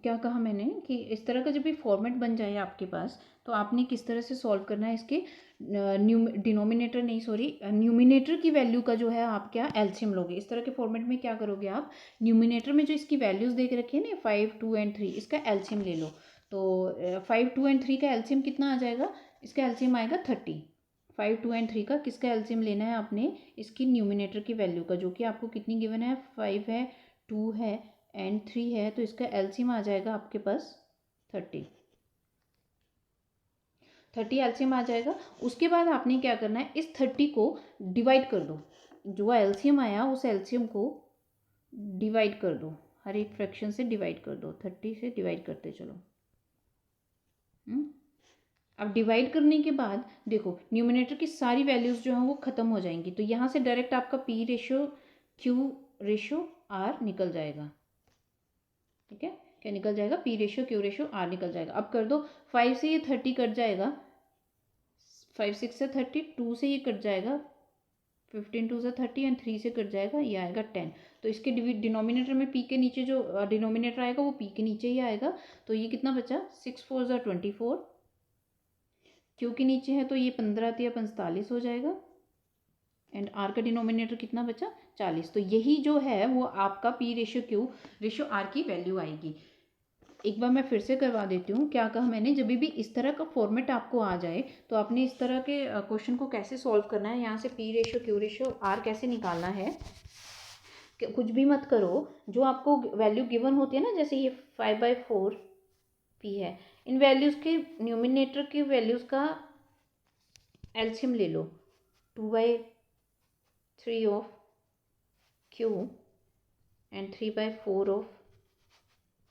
क्या कहा मैंने कि इस तरह का जब भी फॉर्मेट बन जाए आपके पास, तो आपने किस तरह से सॉल्व करना है इसके, डिनोमिनेटर नहीं सॉरी न्यूमिनेटर की वैल्यू का जो है आप क्या एलसीएम लोगे। इस तरह के फॉर्मेट में क्या करोगे आप, न्यूमिनेटर में जो इसकी वैल्यूज़ देख रखी है ना 5 2 एंड 3, इसका एलसीएम ले लो। तो 5 2 एंड 3 का एलसीएम कितना आ जाएगा, इसका एलसीएम आएगा 30। 5 2 एंड 3 का किसका एलसीएम लेना है आपने, इसकी न्यूमिनेटर की वैल्यू का, जो कि आपको कितनी गिवन है, 5 है, 2 है एंड 3 है। तो इसका एलसीएम आ जाएगा आपके पास 30 एलसीएम आ जाएगा। उसके बाद आपने क्या करना है, इस 30 को डिवाइड कर दो। जो एलसीएम आया उस एलसीएम को डिवाइड कर दो, हर एक फ्रैक्शन से डिवाइड कर दो, 30 से डिवाइड करते चलो। अब डिवाइड करने के बाद देखो न्यूमिनेटर की सारी वैल्यूज़ जो हैं वो ख़त्म हो जाएंगी। तो यहाँ से डायरेक्ट आपका P ratio Q ratio R निकल जाएगा। ठीक है, क्या निकल जाएगा, P ratio Q ratio R निकल जाएगा। अब कर दो, 5 से ये 30 कट जाएगा, 5 6 से 30, 2 से ये कट जाएगा, 15 2 से 30 एंड 3 से कट जाएगा, ये आएगा 10। तो इसके डिनोमिनेटर में P के नीचे जो डिनोमिनेटर आएगा वो P के नीचे ही आएगा। तो ये कितना बचा, 6 4 ज़ा 24, Q के नीचे है तो ये 15 या 45 हो जाएगा, एंड R का डिनोमिनेटर कितना बचा, 40। तो यही जो है वो आपका P ratio Q ratio R की वैल्यू आएगी। एक बार मैं फिर से करवा देती हूँ। क्या कहा मैंने, जब भी इस तरह का फॉर्मेट आपको आ जाए तो आपने इस तरह के क्वेश्चन को कैसे सॉल्व करना है, यहाँ से P ratio Q ratio R कैसे निकालना है। कुछ भी मत करो, जो आपको वैल्यू गिवन होती है ना, जैसे ये 5/4 पी है, इन वैल्यूज़ के न्यूमिनेटर की वैल्यूज़ का एलसीएम ले लो। 2/3 of Q and 3/4 of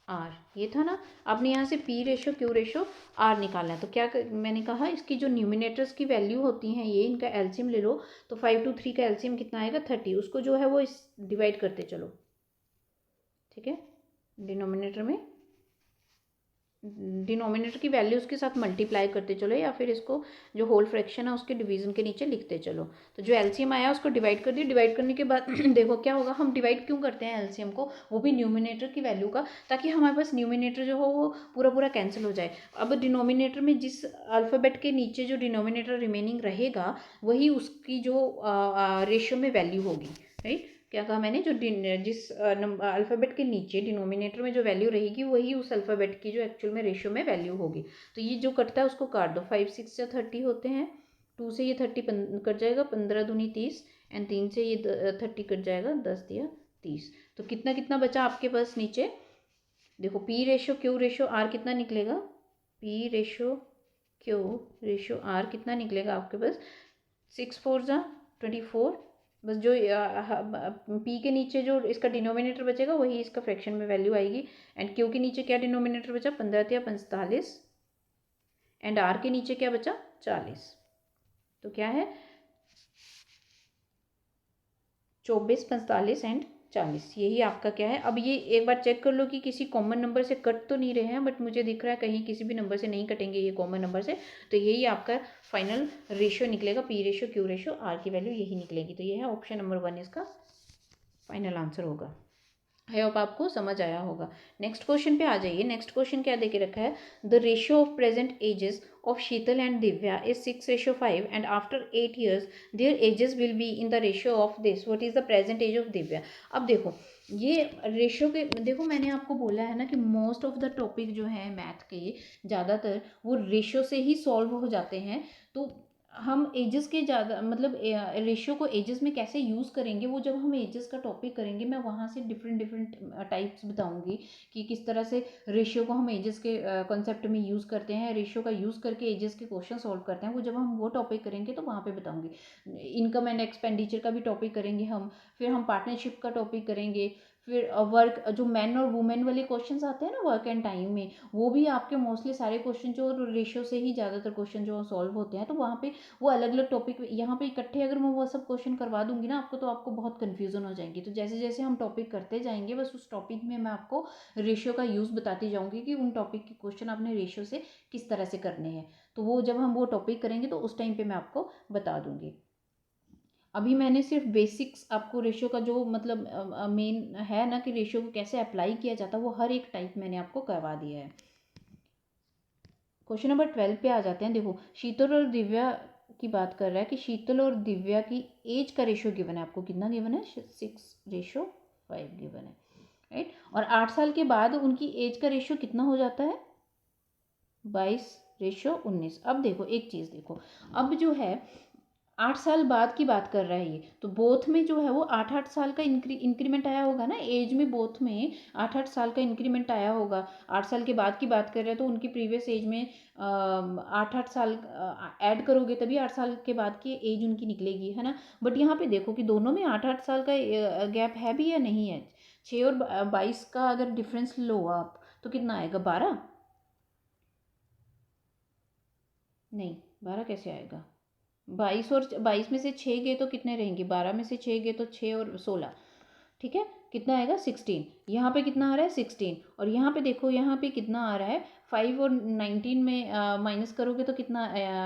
R, ये था ना। आपने यहाँ से P ratio Q ratio R निकालना है। तो क्या मैंने कहा, इसकी जो न्यूमिनेटर्स की वैल्यू होती हैं ये, इनका एलसीएम ले लो। तो 5 to 3 का एलसीएम कितना आएगा, 30। उसको जो है वो इस डिवाइड करते चलो, ठीक है। डिनोमिनेटर की वैल्यू उसके साथ मल्टीप्लाई करते चलो, या फिर इसको जो होल फ्रैक्शन है उसके डिवीजन के नीचे लिखते चलो। तो जो एलसीएम आया उसको डिवाइड कर दिया। डिवाइड करने के बाद देखो क्या होगा, हम डिवाइड क्यों करते हैं एलसीएम को, वो भी न्यूमिनेटर की वैल्यू का, ताकि हमारे पास न्यूमिनेटर जो हो वो पूरा पूरा कैंसिल हो जाए। अब डिनोमिनेटर में जिस अल्फ़ाबेट के नीचे जो डिनोमिनेटर रिमेनिंग रहेगा वही उसकी जो रेशियो में वैल्यू होगी, राइट। क्या कहा मैंने, जो जिस अल्फ़ाबेट के नीचे डिनोमिनेटर में जो वैल्यू रहेगी वही उस अल्फ़ाबेट की जो एक्चुअल में रेशियो में वैल्यू होगी। तो ये जो कटता है उसको काट दो। 5 6 या 30 होते हैं, 2 से ये 30 कट जाएगा, 15 दूनी 30, एंड 3 से ये 30 कट जाएगा, 10 दिया 30। तो कितना कितना बचा आपके पास नीचे, देखो P ratio Q ratio R कितना निकलेगा, P ratio Q ratio R कितना निकलेगा आपके पास, 6 4 जा 24। बस जो पी के नीचे जो इसका डिनोमिनेटर बचेगा वही इसका फ्रैक्शन में वैल्यू आएगी। एंड क्यू के नीचे क्या डिनोमिनेटर बचा, 15 या 45, एंड आर के नीचे क्या बचा, 40। तो क्या है, 24 45 एंड 40, यही आपका क्या है। अब ये एक बार चेक कर लो कि किसी कॉमन नंबर से कट तो नहीं रहे हैं, बट मुझे दिख रहा है कहीं किसी भी नंबर से नहीं कटेंगे ये कॉमन नंबर से। तो यही आपका फाइनल रेशियो निकलेगा, P ratio Q ratio R की वैल्यू यही निकलेगी। तो ये है ऑप्शन नंबर 1 इसका फाइनल आंसर होगा। आई होप आपको समझ आया होगा। नेक्स्ट क्वेश्चन पे आ जाइए। नेक्स्ट क्वेश्चन क्या दे के रखा है, the ratio of present ages of Sheetal and Divya is 6:5, and after 8 years their ages will be in the ratio of this. What is the present age of Divya? अब देखो ये ratio के, देखो मैंने आपको बोला है ना कि मोस्ट ऑफ द टॉपिक जो है मैथ के ज़्यादातर वो रेशियो से ही सॉल्व हो जाते हैं। तो हम एजेस के ज़्यादा मतलब रेशियो को एजेस में कैसे यूज़ करेंगे, वो जब हम एजेस का टॉपिक करेंगे मैं वहाँ से डिफरेंट डिफरेंट टाइप्स बताऊँगी कि किस तरह से रेशियो को हम एजेस के कॉन्सेप्ट में यूज़ करते हैं, रेशियो का यूज़ करके एजेस के क्वेश्चन सॉल्व करते हैं। वो जब हम वो टॉपिक करेंगे तो वहाँ पे बताऊँगी। इनकम एंड एक्सपेंडिचर का भी टॉपिक करेंगे हम, फिर हम पार्टनरशिप का टॉपिक करेंगे, फिर वर्क जो मैन और वुमेन वाले क्वेश्चंस आते हैं ना वर्क एंड टाइम में, वो भी आपके मोस्टली सारे क्वेश्चन जो रेशियो से ही ज़्यादातर क्वेश्चन जो सॉल्व होते हैं। तो वहाँ पे वो अलग अलग टॉपिक यहाँ पे इकट्ठे अगर मैं वो सब क्वेश्चन करवा दूंगी ना आपको, तो आपको बहुत कन्फ्यूजन हो जाएगी। तो जैसे जैसे हम टॉपिक करते जाएंगे बस उस टॉपिक में मैं आपको रेशियो का यूज़ बताती जाऊँगी कि उन टॉपिक के क्वेश्चन आपने रेशियो से किस तरह से करने हैं। तो वो जब हम वो टॉपिक करेंगे तो उस टाइम पर मैं आपको बता दूँगी। अभी मैंने सिर्फ बेसिक्स आपको रेशियो का जो मतलब मेन है ना कि रेशियो को कैसे अप्लाई किया जाता है, वो हर एक टाइप मैंने आपको करवा दिया है। क्वेश्चन नंबर 12 पे आ जाते हैं। देखो शीतल और दिव्या की बात कर रहा है कि शीतल और दिव्या की एज का रेशियो गिवन है आपको, कितना गिवन है, 6:5 गिवन है, राइट। और 8 साल के बाद उनकी एज का रेशियो कितना हो जाता है, 22:19। अब देखो एक चीज़ देखो, अब जो है 8 साल बाद की बात कर रहा है ये, तो बोथ में जो है वो 8-8 साल का इंक्रीमेंट आया होगा ना एज में, बोथ में 8-8 साल का इंक्रीमेंट आया होगा। 8 साल के बाद की बात कर रहे हैं तो उनकी प्रीवियस एज में 8-8 साल ऐड करोगे तभी 8 साल के बाद की एज उनकी निकलेगी, है ना। बट यहाँ पे देखो कि दोनों में 8-8 साल का गैप है भी या नहीं है। 6 और 22 का अगर डिफरेंस लो आप तो कितना आएगा, 12, नहीं 12 कैसे आएगा, 22 और 22 में से 6 गए तो कितने रहेंगे, 12 में से 6 गए तो 6 और 16, ठीक है, कितना आएगा 16। यहाँ पे कितना आ रहा है 16, और यहाँ पे देखो यहाँ पे कितना आ रहा है 5 और 19 में माइनस करोगे तो कितना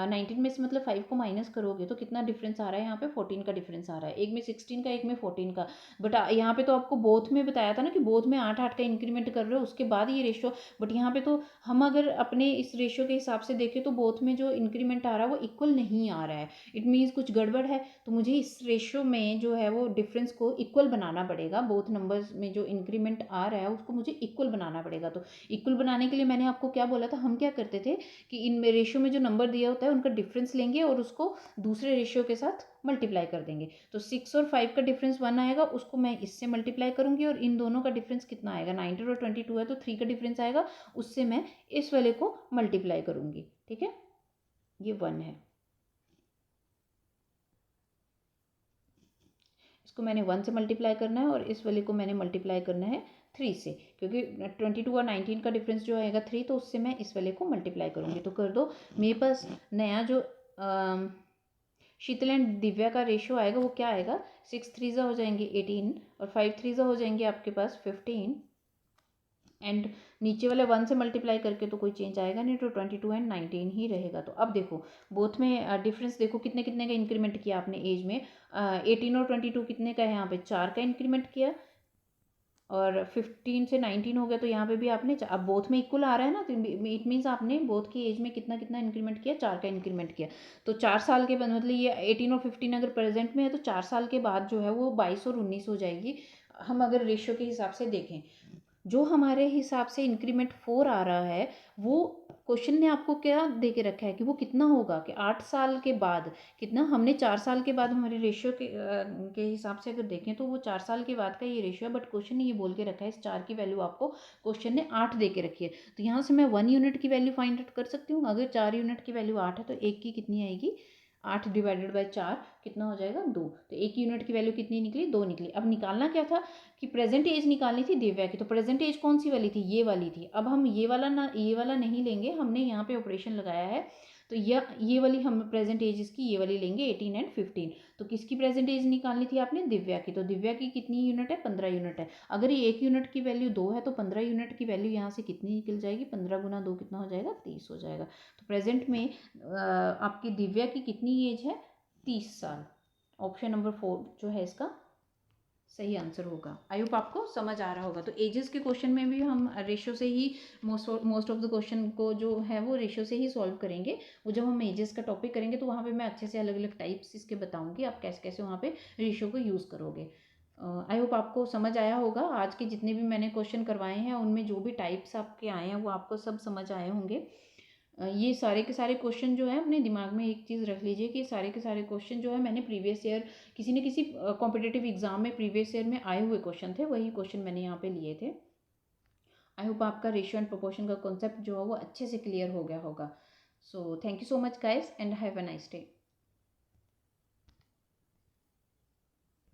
19 में से मतलब 5 को माइनस करोगे तो कितना डिफरेंस आ रहा है यहाँ पे 14 का डिफरेंस आ रहा है, एक में 16 का एक में 14 का। बट यहाँ पे तो आपको बोथ में बताया था ना कि बोथ में 8-8 का इंक्रीमेंट कर रहे हो उसके बाद ये रेशो। बट यहाँ पे तो हम अगर अपने इस रेशो के हिसाब से देखें तो बोथ में जो इंक्रीमेंट आ रहा है वो इक्वल नहीं आ रहा है। इट मीन्स कुछ गड़बड़ है। तो मुझे इस रेशो में जो है वो डिफरेंस को इक्वल बनाना पड़ेगा। बोथ नंबर्स में जो इंक्रीमेंट आ रहा है उसको मुझे इक्वल बनाना पड़ेगा। तो इक्वल बनाने के लिए मैंने आपको क्या बोला था, हम क्या करते थे कि इन रेशियो में जो नंबर दिया होता है उनका डिफरेंस लेंगे और उसको दूसरे रेशियो के साथ मल्टीप्लाई कर देंगे। तो 6 और 5 का डिफरेंस 1 आएगा, उसको मैं इससे मल्टीप्लाई करूंगी और इन दोनों का डिफरेंस कितना आएगा 19 और 22 है तो 3 का डिफरेंस आएगा, उससे मैं इस वाले को मल्टीप्लाई करूंगी। ठीक है, ये 1 है, इसको मैंने 1 से मल्टीप्लाई करना है और इस वाले को मैंने मल्टीप्लाई करना है 3 से, क्योंकि 22 और 19 का डिफरेंस जो आएगा 3, तो उससे मैं इस वाले को मल्टीप्लाई करूँगी। तो कर दो, मेरे पास नया जो शीतल एंड दिव्या का रेशियो आएगा वो क्या आएगा, 6 3 हो जाएंगे 18 और 5 3 हो जाएंगे आपके पास 15 एंड नीचे वाले 1 से मल्टीप्लाई करके तो कोई चेंज आएगा नहीं, तो 22 एंड 19 ही रहेगा। तो अब देखो बोथ में डिफरेंस देखो कितने कितने का इंक्रीमेंट किया आपने एज में, 18 और 22 कितने का है यहाँ पे 4 का इंक्रीमेंट किया और 15 से 19 हो गया, तो यहाँ पे भी आपने अब बोथ में इक्वल आ रहा है ना, तो इट मीन्स आपने बोथ की एज में कितना कितना इंक्रीमेंट किया, 4 का इंक्रीमेंट किया। तो 4 साल के बाद मतलब ये 18 और 15 अगर प्रेजेंट में है तो 4 साल के बाद जो है वो 22 और 19 हो जाएगी। हम अगर रेशियो के हिसाब से देखें, जो हमारे हिसाब से इंक्रीमेंट 4 आ रहा है वो क्वेश्चन ने आपको क्या दे के रखा है कि वो कितना होगा कि 8 साल के बाद कितना, हमने 4 साल के बाद हमारे रेशियो के हिसाब से अगर देखें तो वो 4 साल के बाद का ये रेशियो है। बट क्वेश्चन ने ये बोल के रखा है इस 4 की वैल्यू आपको क्वेश्चन ने 8 दे के रखी है। तो यहाँ से मैं 1 यूनिट की वैल्यू फाइंड आउट कर सकती हूँ। अगर 4 यूनिट की वैल्यू 8 है तो 1 की कितनी आएगी, 8 डिवाइडेड बाई 4 कितना हो जाएगा 2। तो 1 यूनिट की वैल्यू कितनी निकली, 2 निकली। अब निकालना क्या था कि प्रेजेंट एज निकालनी थी दिव्या की। तो प्रेजेंट एज कौन सी वाली थी, ये वाली थी। अब हम ये वाला ना ये वाला नहीं लेंगे, हमने यहाँ पे ऑपरेशन लगाया है तो ये वाली हम प्रेजेंट एज इसकी ये वाली लेंगे 18 एंड 15। तो किसकी प्रेजेंट एज निकालनी थी आपने, दिव्या की। तो दिव्या की कितनी यूनिट है, 15 यूनिट है। अगर ये 1 यूनिट की वैल्यू 2 है तो 15 यूनिट की वैल्यू यहाँ से कितनी निकल जाएगी, 15 गुना 2 कितना हो जाएगा, 30 हो जाएगा। तो प्रेजेंट में आपकी दिव्या की कितनी एज है, 30 साल। ऑप्शन नंबर 4 जो है इसका सही आंसर होगा। आई होप आपको समझ आ रहा होगा। तो एजेस के क्वेश्चन में भी हम रेशियो से ही मोस्ट ऑफ द क्वेश्चन को जो है वो रेशियो से ही सॉल्व करेंगे। वो जब हम एजेस का टॉपिक करेंगे तो वहाँ पे मैं अच्छे से अलग अलग टाइप्स इसके बताऊँगी, आप कैसे कैसे वहाँ पे रेशियो को यूज़ करोगे। आई होप आपको समझ आया होगा। आज के जितने भी मैंने क्वेश्चन करवाए हैं उनमें जो भी टाइप्स आपके आए हैं वो आपको सब समझ आए होंगे। ये सारे के सारे क्वेश्चन जो है अपने दिमाग में एक चीज़ रख लीजिए कि सारे के सारे क्वेश्चन जो है मैंने प्रीवियस ईयर किसी न किसी कॉम्पिटिटिव एग्जाम में प्रीवियस ईयर में आए हुए क्वेश्चन थे, वही क्वेश्चन मैंने यहाँ पे लिए थे। आई होप आपका रेशियो एंड प्रोपोर्शन का कॉन्सेप्ट जो है वो अच्छे से क्लियर हो गया होगा। So thank you so much guys and have a nice day.